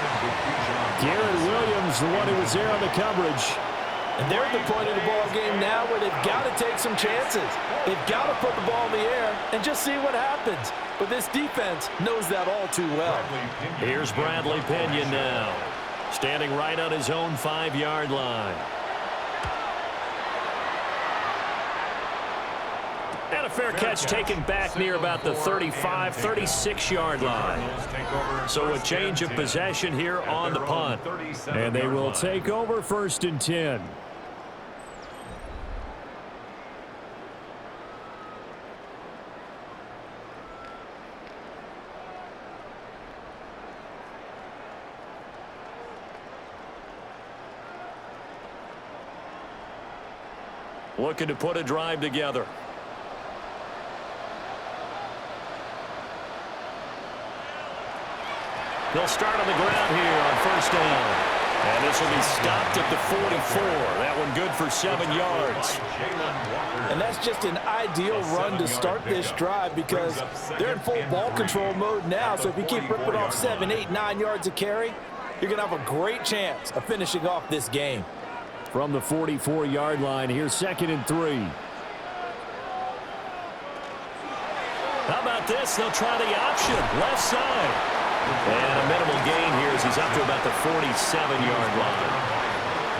Garrett Williams, the one who was there on the coverage. And they're at the point of the ball game now where they've got to take some chances. They've got to put the ball in the air and just see what happens. But this defense knows that all too well. Here's Bradley Pinion now, standing right on his own 5-yard line. And a fair catch taken back near about the 35, 36-yard line. So a change of possession here on the punt. And they will take over 1st and 10. Looking to put a drive together. They'll start on the ground here on 1st down. And this will be stopped at the 44. That one good for 7 yards. And that's just an ideal run to start this drive because they're in full ball control mode now. So if you keep ripping off 7, 8, 9 yards of carry, you're going to have a great chance of finishing off this game. From the 44-yard line, here's 2nd and 3. How about this? They'll try the option. Left side. And a minimal gain here as he's up to about the 47-yard line.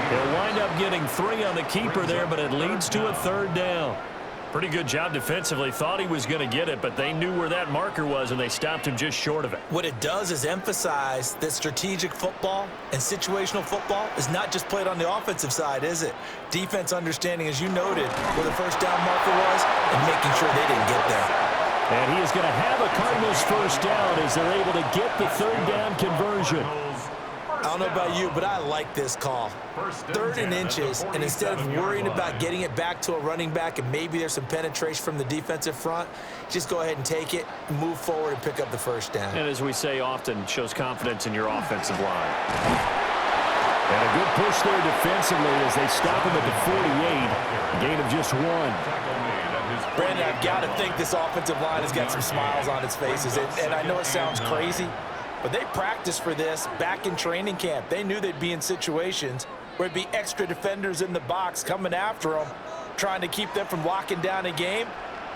He'll wind up getting 3 on the keeper there, but it leads to a 3rd down. Pretty good job defensively. Thought he was going to get it, but they knew where that marker was, and they stopped him just short of it. What it does is emphasize that strategic football and situational football is not just played on the offensive side, is it? Defense understanding, as you noted, where the 1st down marker was and making sure they didn't get there. And he is going to have a Cardinals 1st down as they're able to get the 3rd down conversion. I don't know about you, but I like this call. 3rd and inches, and instead of worrying about getting it back to a running back and maybe there's some penetration from the defensive front, just go ahead and take it, move forward, and pick up the 1st down. And as we say often, shows confidence in your offensive line. And a good push there defensively as they stop him at the 48. Gain of just 1. Brandon, I've got to think this offensive line has got some smiles on its faces. And I know it sounds crazy, But they practiced for this back in training camp. They knew they'd be in situations where it'd be extra defenders in the box coming after them, trying to keep them from locking down a game.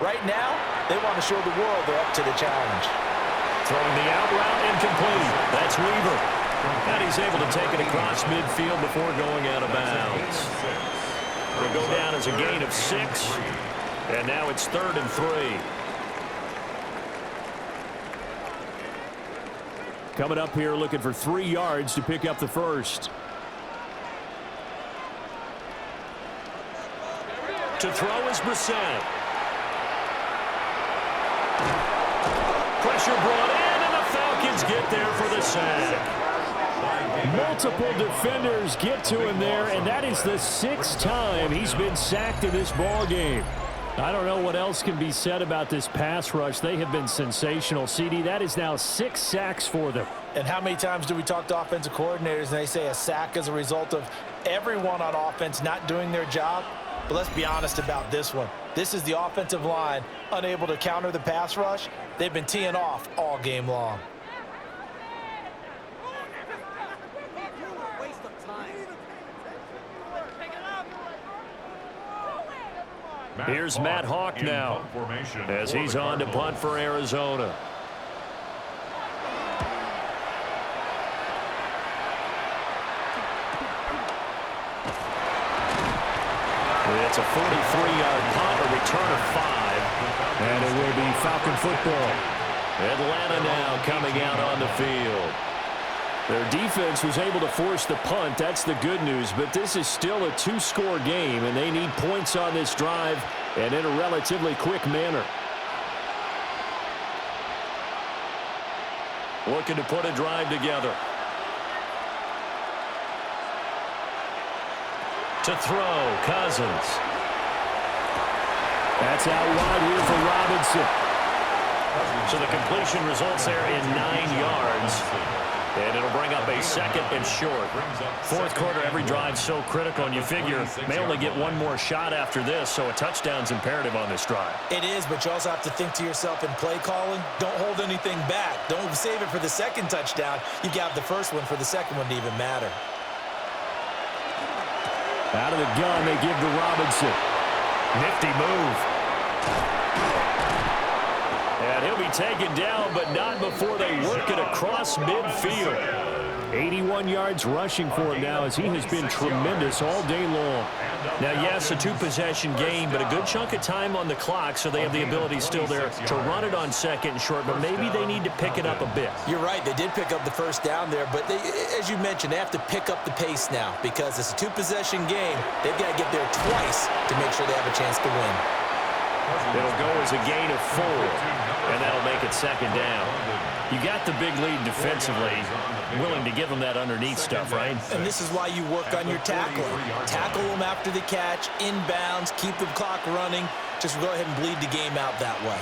Right now, they want to show the world they're up to the challenge. Throwing the out route incomplete. That's Weaver. And he's able to take it across midfield before going out of bounds. It'll go down as a gain of 6. And now it's 3rd and 3. Coming up here looking for 3 yards to pick up the first. To throw is Brissett. Pressure brought in, and the Falcons get there for the sack. Multiple defenders get to him there, and that is the 6th time he's been sacked in this ball game. I don't know what else can be said about this pass rush. They have been sensational. CD, that is now 6 sacks for them. And how many times do we talk to offensive coordinators and they say a sack is a result of everyone on offense not doing their job? But let's be honest about this one. This is the offensive line unable to counter the pass rush. They've been teeing off all game long. Here's Matt Hawk now as he's on to punt for Arizona. It's a 43-yard punt, a return of 5. And it will be Falcon football. Atlanta now coming out on the field. Their defense was able to force the punt. That's the good news. But this is still a 2-score game, and they need points on this drive and in a relatively quick manner. Looking to put a drive together. To throw, Cousins. That's out wide here for Robinson. So the completion results there in 9 yards. And it'll bring up a 2nd and short. 4th quarter, every drive so critical, and you figure may only get one more shot after this, so a touchdown's imperative on this drive. It is, but you also have to think to yourself in play calling, don't hold anything back. Don't save it for the 2nd touchdown. You got the first one for the 2nd one to even matter. Out of the gun, they give to Robinson. Nifty move. And he'll be taken down, but not before they work it across midfield. 81 yards rushing for him now as he has been tremendous all day long. Now, yes, a 2-possession game, but a good chunk of time on the clock, so they have the ability still there to run it on 2nd and short, but maybe they need to pick it up a bit. You're right. They did pick up the first down there, but they, as you mentioned, they have to pick up the pace now because it's a 2-possession game. They've got to get there twice to make sure they have a chance to win. It'll go as a gain of 4, and that'll make it 2nd down. You got the big lead defensively, willing to give them that underneath stuff, right? And this is why you work on your tackling. Tackle them after the catch, inbounds, keep the clock running. Just go ahead and bleed the game out that way.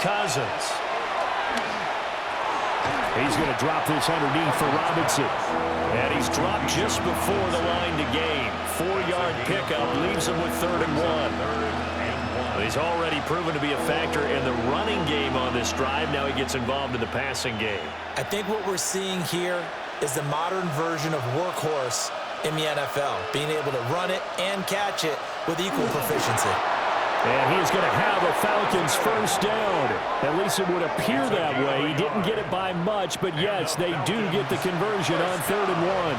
Cousins. He's going to drop this underneath for Robinson. And he's dropped just before the line to gain. 4-yard pickup leaves him with 3rd and 1. He's already proven to be a factor in the running game on this drive. Now he gets involved in the passing game. I think what we're seeing here is the modern version of workhorse in the NFL, being able to run it and catch it with equal proficiency. And he is going to have a Falcons first down. At least it would appear that way. He didn't get it by much, but yes, they do get the conversion on 3rd and 1.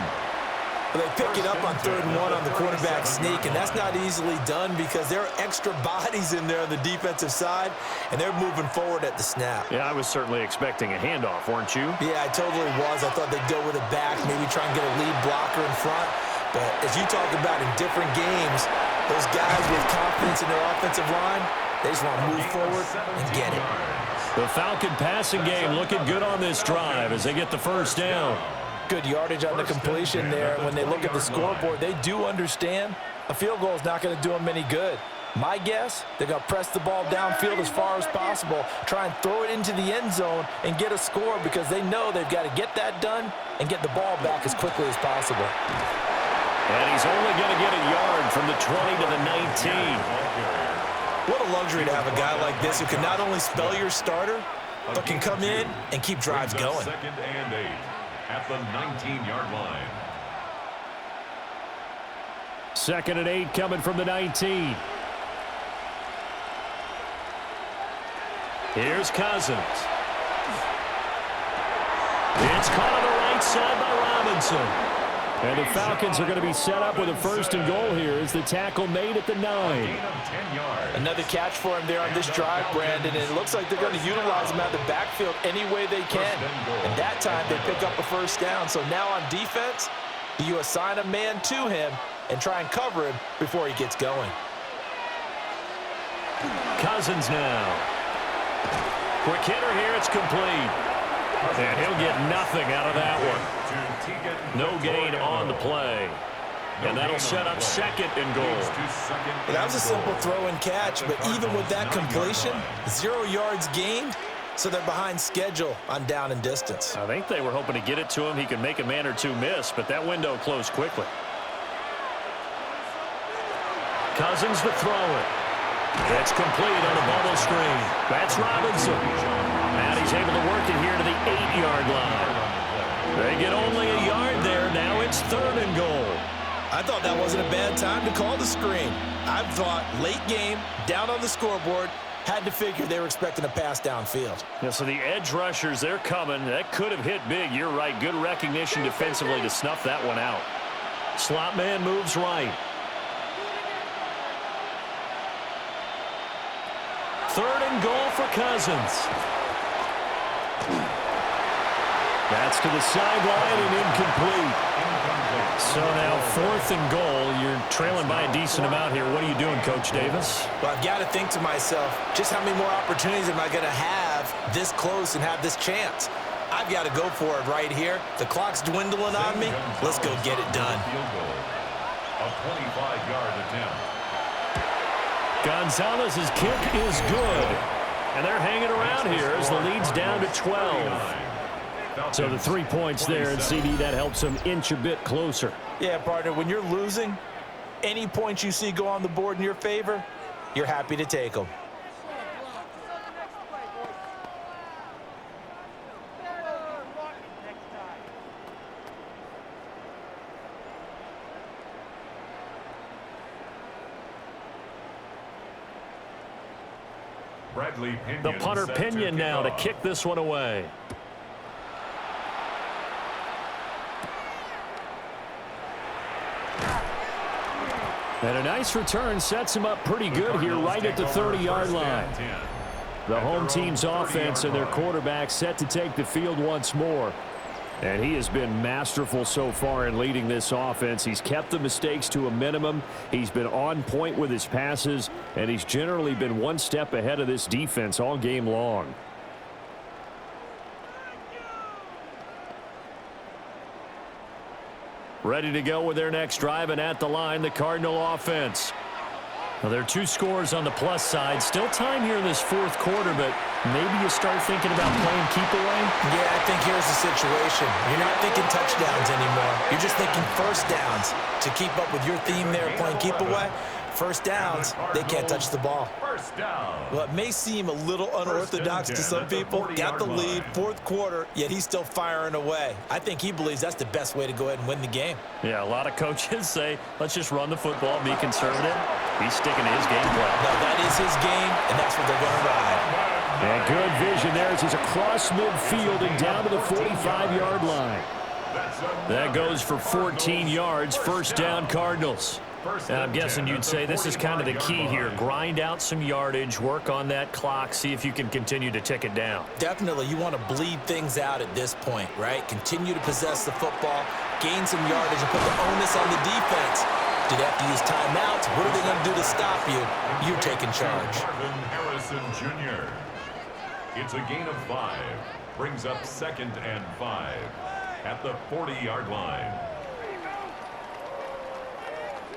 They pick it up on 3rd and 1 on the quarterback sneak, and that's not easily done because there are extra bodies in there on the defensive side, and they're moving forward at the snap. Yeah, I was certainly expecting a handoff, weren't you? Yeah, I totally was. I thought they'd go with it back, maybe try and get a lead blocker in front. But as you talk about in different games, those guys with confidence in their offensive line, they just want to move forward and get it. The Falcon passing game looking good on this drive as they get the first down. Good yardage on the completion there. When they look at the scoreboard, they do understand a field goal is not going to do them any good. My guess, they're going to press the ball downfield as far as possible, try and throw it into the end zone and get a score because they know they've got to get that done and get the ball back as quickly as possible. And he's only going to get a yard from the 20 to the 19. What a luxury to have a guy like this who can not only spell your starter, but can come in and keep drives going. 2nd and 8 at the 19-yard line. 2nd and 8 coming from the 19. Here's Cousins. It's caught on the right side by Robinson. And the Falcons are going to be set up with a 1st and goal here as the tackle made at the 9. Another catch for him there on this drive, Brandon, and it looks like they're going to utilize him out of the backfield any way they can. And that time they pick up a 1st down. So now on defense, you assign a man to him and try and cover him before he gets going. Cousins now. Quick hitter here, it's complete. And he'll get nothing out of that one. No gain on the play. And that'll set up 2nd and goal. That was a simple throw and catch, but even with that completion, 0 yards gained, so they're behind schedule on down and distance. I think they were hoping to get it to him. He could make a man or two miss, but that window closed quickly. Cousins to throw it. It's complete on a bubble screen. That's Robinson. And he's able to work it here to the 8-yard line. They get only a yard there. Now it's 3rd and goal. I thought that wasn't a bad time to call the screen. I thought late game, down on the scoreboard, had to figure they were expecting a pass downfield. Yeah, so the edge rushers, they're coming. That could have hit big. You're right. Good recognition defensively to snuff that one out. Slot man moves right. 3rd and goal for Cousins. That's to the sideline and incomplete. So now 4th and goal. You're trailing by a decent amount here. What are you doing, Coach Davis? Well, I've got to think to myself, just how many more opportunities am I going to have this close and have this chance? I've got to go for it right here. The clock's dwindling on me. Let's go get it done. A 25-yard attempt. Gonzalez's kick is good. And they're hanging around here as the lead's down to 12. So the 3 points there, and CD, that helps them inch a bit closer. Yeah, partner, when you're losing, any points you see go on the board in your favor, you're happy to take them. The punter Pinion now to kick this one away. And a nice return sets him up pretty good here right at the 30-yard line. The home team's offense and their quarterback set to take the field once more. And he has been masterful so far in leading this offense. He's kept the mistakes to a minimum. He's been on point with his passes, and he's generally been one step ahead of this defense all game long. Ready to go with their next drive, and at the line, the Cardinal offense. Well, there are 2 scores on the plus side. Still time here in this 4th quarter, but maybe you start thinking about playing keep away? Yeah, I think here's the situation. You're not thinking touchdowns anymore. You're just thinking 1st downs. To keep up with your theme there, playing keep away, 1st downs, they can't touch the ball. Well, it may seem a little unorthodox to some people. Got the lead, 4th quarter, yet he's still firing away. I think he believes that's the best way to go ahead and win the game. Yeah, a lot of coaches say, let's just run the football, be conservative. He's sticking to his game plan. No, that is his game, and that's what they're going to ride. And good vision there as he's across midfield and down to the 45-yard line. That goes for 14 yards, 1st down Cardinals. And I'm guessing you'd say this is kind of the key here. Grind out some yardage, work on that clock, see if you can continue to tick it down. Definitely, you want to bleed things out at this point, right? Continue to possess the football, gain some yardage, and put the onus on the defense. Do they have to use timeouts? What are they going to do to stop you? You're taking charge. Marvin Harrison Jr. It's a gain of 5. Brings up 2nd and 5 at the 40-yard line.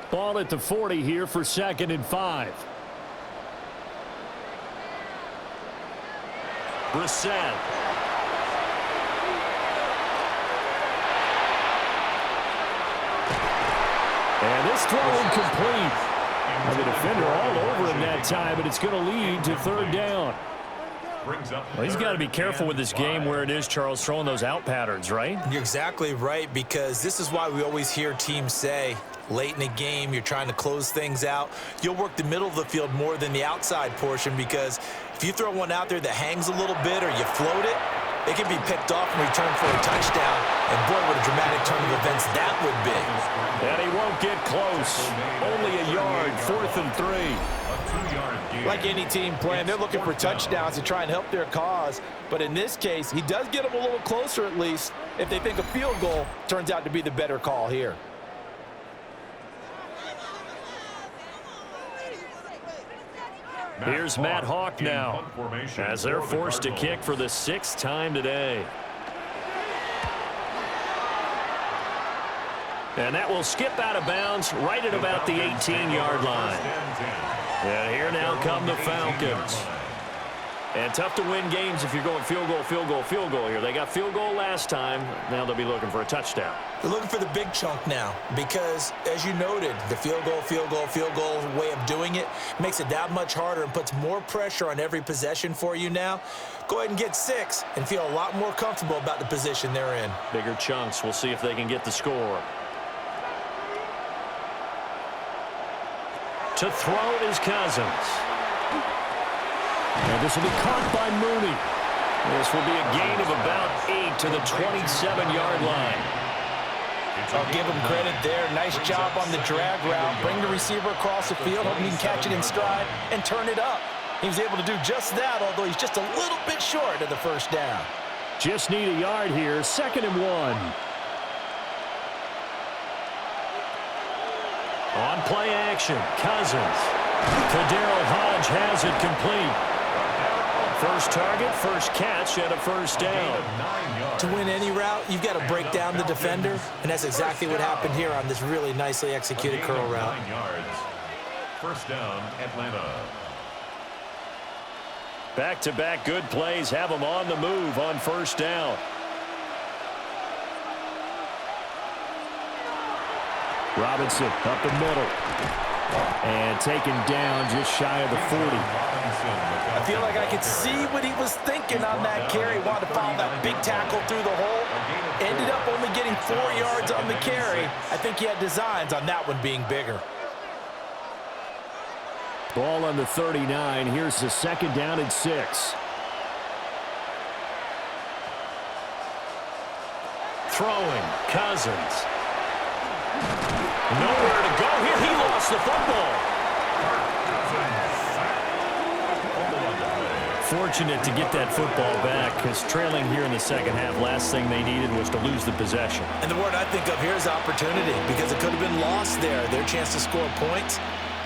Ball at the 40 here for 2nd and 5. Brissett. And this throw incomplete. games. The defender all over him that time, but it's going to lead to third down. Well, he's got to be careful with this game where it is, Charles, throwing those out patterns, right? You're exactly right, because this is why we always hear teams say, late in the game, you're trying to close things out. You'll work the middle of the field more than the outside portion, because if you throw one out there that hangs a little bit or you float it, it can be picked off and returned for a touchdown. And boy, what a dramatic turn of events that would be. And he won't get close. Only a yard, 4th and 3. Like any team playing, they're looking for touchdowns to try and help their cause. But in this case, he does get them a little closer at least if they think a field goal turns out to be the better call here. Here's Matt Hawk now as they're forced to kick for the 6th time today. And that will skip out of bounds right at about the 18-yard line. And here now come the Falcons. And tough to win games if you're going field goal, field goal, field goal here. They got field goal last time. Now they'll be looking for a touchdown. They're looking for the big chunk now because, as you noted, the field goal way of doing it makes it that much harder and puts more pressure on every possession for you now. Go ahead and get 6 and feel a lot more comfortable about the position they're in. Bigger chunks. We'll see if they can get the score. To throw is Cousins. And this will be caught by Mooney. This will be a gain of about 8 to the 27-yard line. I'll give him credit there. Nice job on the drag route. Bring the receiver across the field, hoping he can catch it in stride and turn it up. He was able to do just that, although he's just a little bit short of the first down. Just need a yard here. 2nd and 1. On play action, Cousins. Kadero Hodge has it complete. First target, first catch, and a first down. To win any route, you've got to break down the defender, and that's exactly what happened here on this really nicely executed curl route. 9 yards. First down, Atlanta. Back-to-back good plays have them on the move on first down. Robinson up the middle. And taken down just shy of the 40. I feel like I could see what he was thinking on that carry. Wanted to follow that big tackle through the hole. Ended up only getting 4 yards on the carry. I think he had designs on that one being bigger. Ball on the 39. Here's the 2nd down and 6. Throwing, Cousins. Nowhere to go here. He lost the football. Fortunate to get that football back because trailing here in the second half, last thing they needed was to lose the possession. And the word I think of here is opportunity, because it could have been lost there, their chance to score points.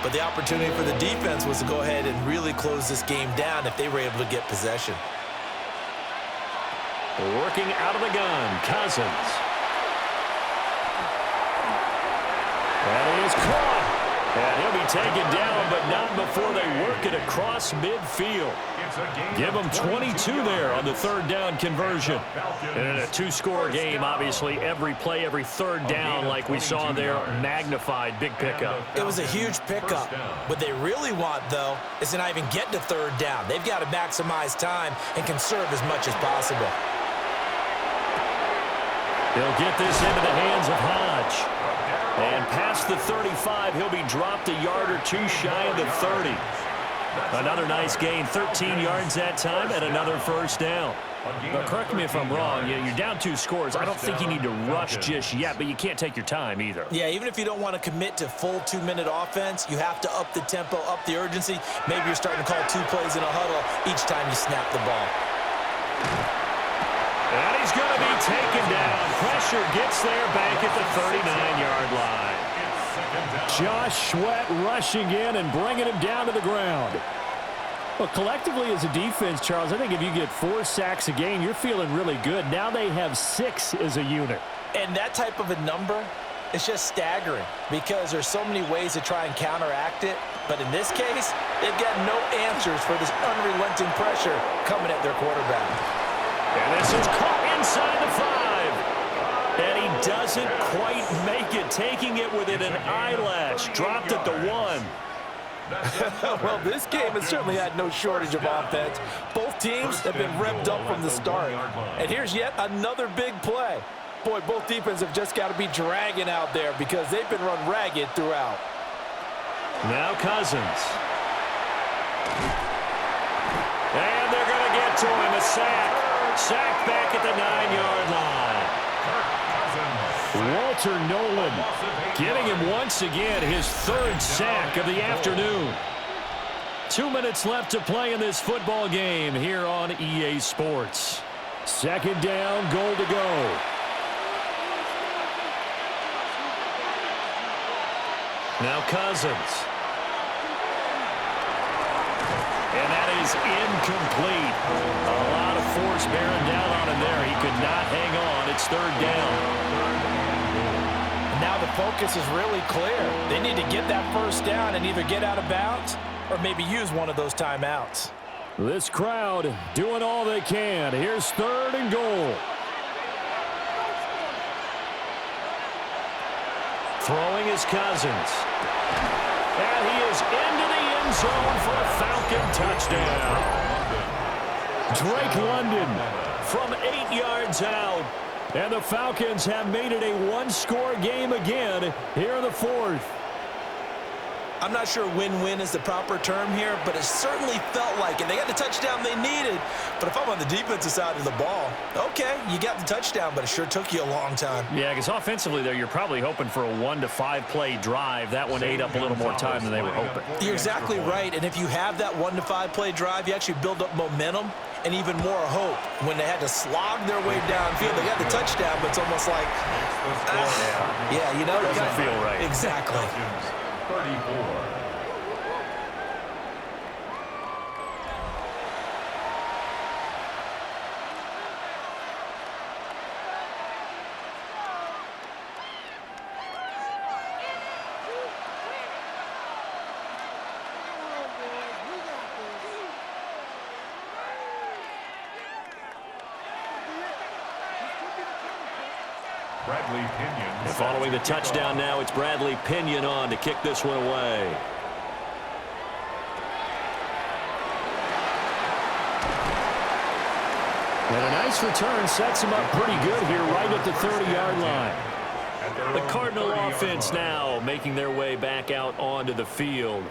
But the opportunity for the defense was to go ahead and really close this game down if they were able to get possession. Working out of the gun, Cousins. That is caught. And he'll be taken down, but not before they work it across midfield. Give them 22 there on the 3rd down conversion. And in a 2-score game, obviously, every play, every 3rd down, like we saw there, magnified, big pickup. It was a huge pickup. What they really want, though, is to not even get to 3rd down. They've got to maximize time and conserve as much as possible. They'll get this into the hands of Hodge. And past the 35, he'll be dropped a yard or 2 shy of the 30. Another nice gain, 13 yards that time, and another first down. But correct me if I'm wrong, you're down 2 scores. I don't think you need to rush just yet, but you can't take your time either. Yeah, even if you don't want to commit to full 2-minute offense, you have to up the tempo, up the urgency. Maybe you're starting to call 2 plays in a huddle each time you snap the ball. And he's going to be taken down. Pressure gets there back at the 39-yard line. Josh Sweat rushing in and bringing him down to the ground. Well, collectively as a defense, Charles, I think if you get 4 sacks a game, you're feeling really good. Now they have 6 as a unit. And that type of a number is just staggering because there's so many ways to try and counteract it. But in this case, they've got no answers for this unrelenting pressure coming at their quarterback. And this is caught inside the 5. And he doesn't quite make it, taking it within an eyelash. Dropped at the 1. Well, this game has certainly had no shortage of offense. Both teams have been revved up from the start. And here's yet another big play. Boy, both defenses have just got to be dragging out there because they've been run ragged throughout. Now Cousins. And they're going to get to him. A sack. Sack back at the 9-yard line. Walter Nolan getting him once again his third sack of the afternoon. 2 minutes left to play in this football game here on EA Sports. Second down, goal to go. Now Cousins. And that is incomplete. A lot of force bearing down on him there. He could not hang on. It's third down. Now the focus is really clear. They need to get that first down and either get out of bounds or maybe use one of those timeouts. This crowd doing all they can. Here's third and goal. Throwing is Cousins. And he is into the end zone for a Falcon touchdown. Drake London from 8 yards out. And the Falcons have made it a one-score game again here in the fourth. I'm not sure win-win is the proper term here, but it certainly felt like it. They got the touchdown they needed, but if I'm on the defensive side of the ball, okay, you got the touchdown, but it sure took you a long time. Yeah, because offensively there, you're probably hoping for a 1 to 5 play drive. That one ate up a little more time than they were hoping. You're exactly right, and if you have that 1 to 5 play drive, you actually build up momentum and even more hope. When they had to slog their way downfield, they got the touchdown, but it's almost like, yeah, you know, it doesn't feel right. Exactly. 34. Following the touchdown now, it's Bradley Pinion on to kick this one away. And a nice return sets him up pretty good here right at the 30-yard line. The Cardinal offense now making their way back out onto the field.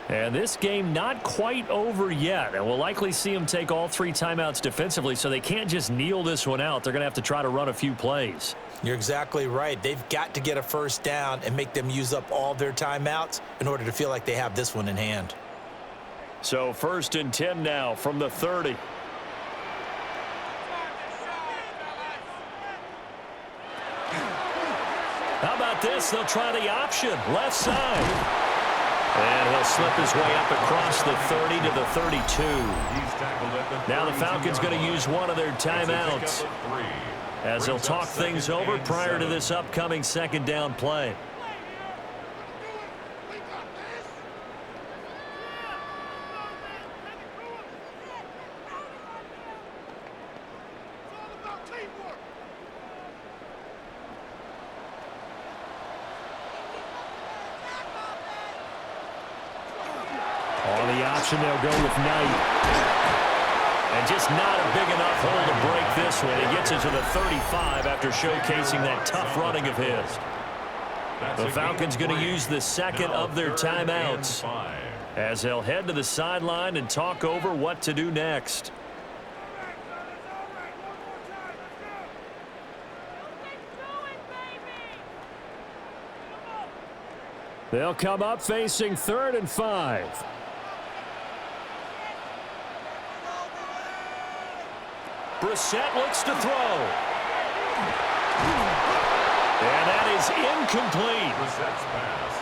And this game not quite over yet. And we'll likely see them take all 3 timeouts defensively, so they can't just kneel this one out. They're going to have to try to run a few plays. You're exactly right. They've got to get a first down and make them use up all their timeouts in order to feel like they have this one in hand. So 1st and 10 now from the 30. How about this? They'll try the option. Left side. And he'll slip his way up across the 30 to the 32. Now the Falcons going to use one of their timeouts as they'll talk things over prior to this upcoming second down play. On the option, they'll go with Knight. And just not a big enough hole to break this one. He gets it to the 35 after showcasing that tough running of his. The Falcons going to use the second of their timeouts as they'll head to the sideline and talk over what to do next. They'll come up facing 3rd and 5. Brissett looks to throw. And that is incomplete. Brissett's pass,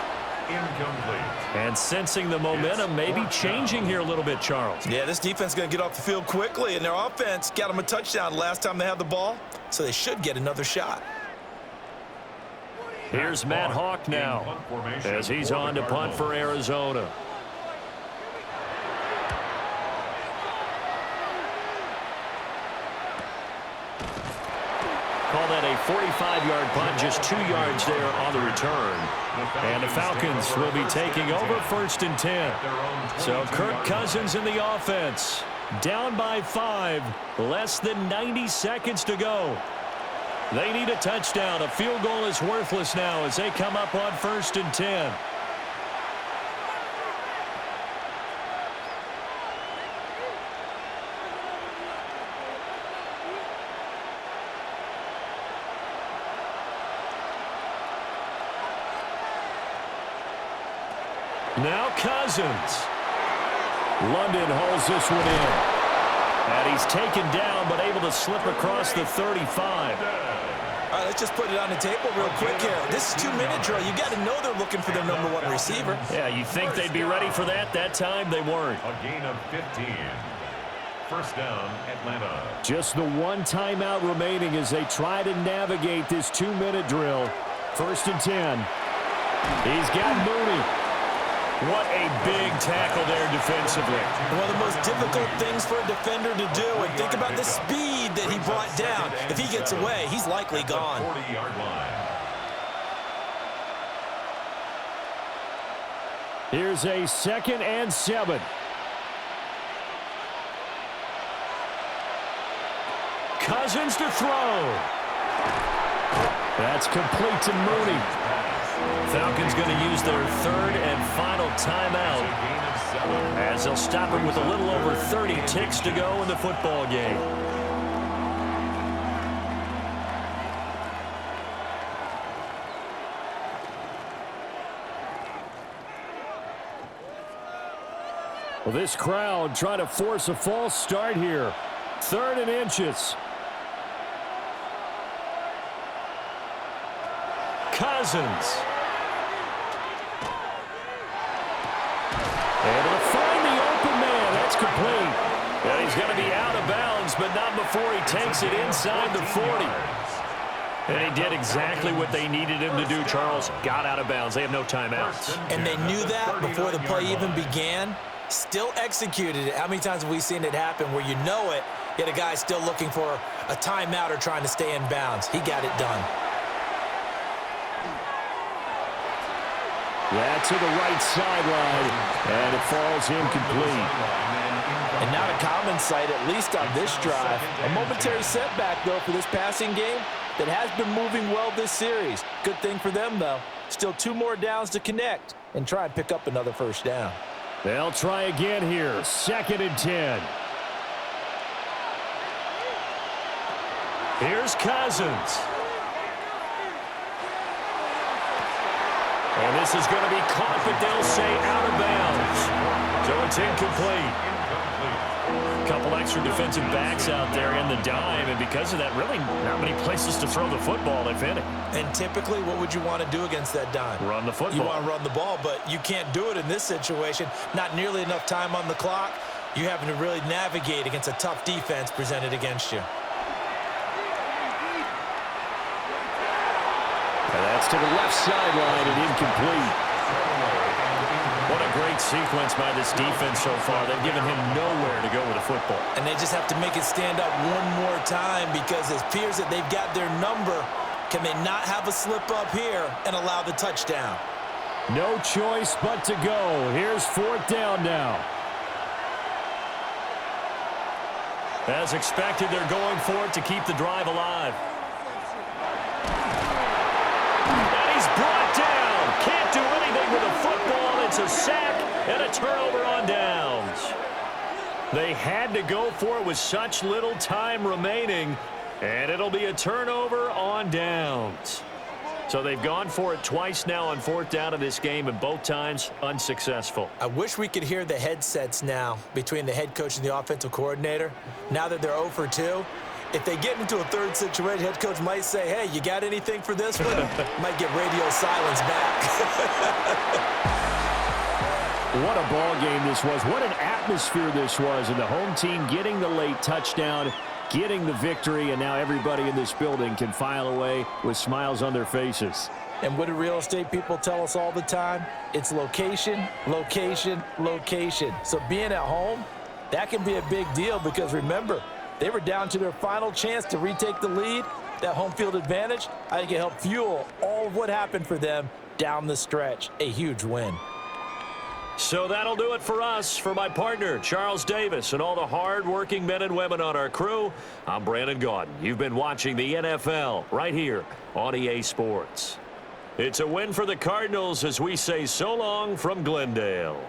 incomplete. And sensing the momentum maybe changing here a little bit, Charles. Yeah, this defense is going to get off the field quickly, and their offense got them a touchdown last time they had the ball, so they should get another shot. Here's Matt Hawk now as he's on to punt for Arizona. Call that a 45-yard punt, just 2 yards there on the return. And the Falcons will be taking over 1st and 10. So Kirk Cousins in the offense. Down by 5. Less than 90 seconds to go. They need a touchdown. A field goal is worthless now as they come up on 1st and 10. Now Cousins. London holds this one in. And he's taken down but able to slip across the 35. All right, let's just put it on the table real quick here. This is 2-minute drill. You got to know they're looking for their #1 receiver. Yeah, you think they'd be ready for that? That time they weren't. A gain of 15. 1st down, Atlanta. Just the one timeout remaining as they try to navigate this 2-minute drill. 1st and 10. He's got Mooney. What a big tackle there defensively. One of the most difficult things for a defender to do. And think about the speed that he brought down. If he gets away, he's likely gone. 40-yard line. Here's a 2nd and 7. Cousins to throw. That's complete to Mooney. Falcons going to use their 3rd and final timeout as they'll stop it with a little over 30 ticks to go in the football game. Well, this crowd trying to force a false start here. 3rd and inches. Cousins. Able to find the open man. That's complete. And he's going to be out of bounds, but not before he takes it inside the 40. And he did exactly what they needed him to do, Charles. Got out of bounds. They have no timeouts. And they knew that before the play even began. Still executed it. How many times have we seen it happen where you know it, yet a guy's still looking for a timeout or trying to stay in bounds? He got it done. Yeah, to the right sideline, and it falls incomplete. And not a common sight, at least on this drive. A momentary setback, though, for this passing game that has been moving well this series. Good thing for them, though. Still 2 more downs to connect and try and pick up another 1st down. They'll try again here. 2nd and 10. Here's Cousins. And this is going to be caught, but they'll say out of bounds. So it's incomplete. A couple extra defensive backs out there in the dime, and because of that, really not many places to throw the football, if any. And typically, what would you want to do against that dime? Run the football. You want to run the ball, but you can't do it in this situation. Not nearly enough time on the clock. You're having to really navigate against a tough defense presented against you. And that's to the left sideline and incomplete. What a great sequence by this defense so far. They've given him nowhere to go with the football. And they just have to make it stand up one more time because it appears that they've got their number. Can they not have a slip up here and allow the touchdown? No choice but to go. Here's 4th down now. As expected, they're going for it to keep the drive alive. And he's brought down. Can't do anything with a football. It's a sack and a turnover on downs. They had to go for it with such little time remaining, and it'll be a turnover on downs. So they've gone for it twice now on 4th down of this game, and both times unsuccessful. I wish we could hear the headsets now between the head coach and the offensive coordinator. Now that they're 0 for 2, if they get into a 3rd situation, head coach might say, hey, you got anything for this one? Might get radio silence back. What a ball game this was. What an atmosphere this was. And the home team getting the late touchdown, getting the victory, and now everybody in this building can file away with smiles on their faces. And what do real estate people tell us all the time? It's location, location, location. So being at home, that can be a big deal because remember, they were down to their final chance to retake the lead, That home field advantage, I think it helped fuel all of what happened for them down the stretch. A huge win. So that'll do it for us. For my partner, Charles Davis, and all the hard-working men and women on our crew, I'm Brandon Gaudin. You've been watching the NFL right here on EA Sports. It's a win for the Cardinals as we say so long from Glendale.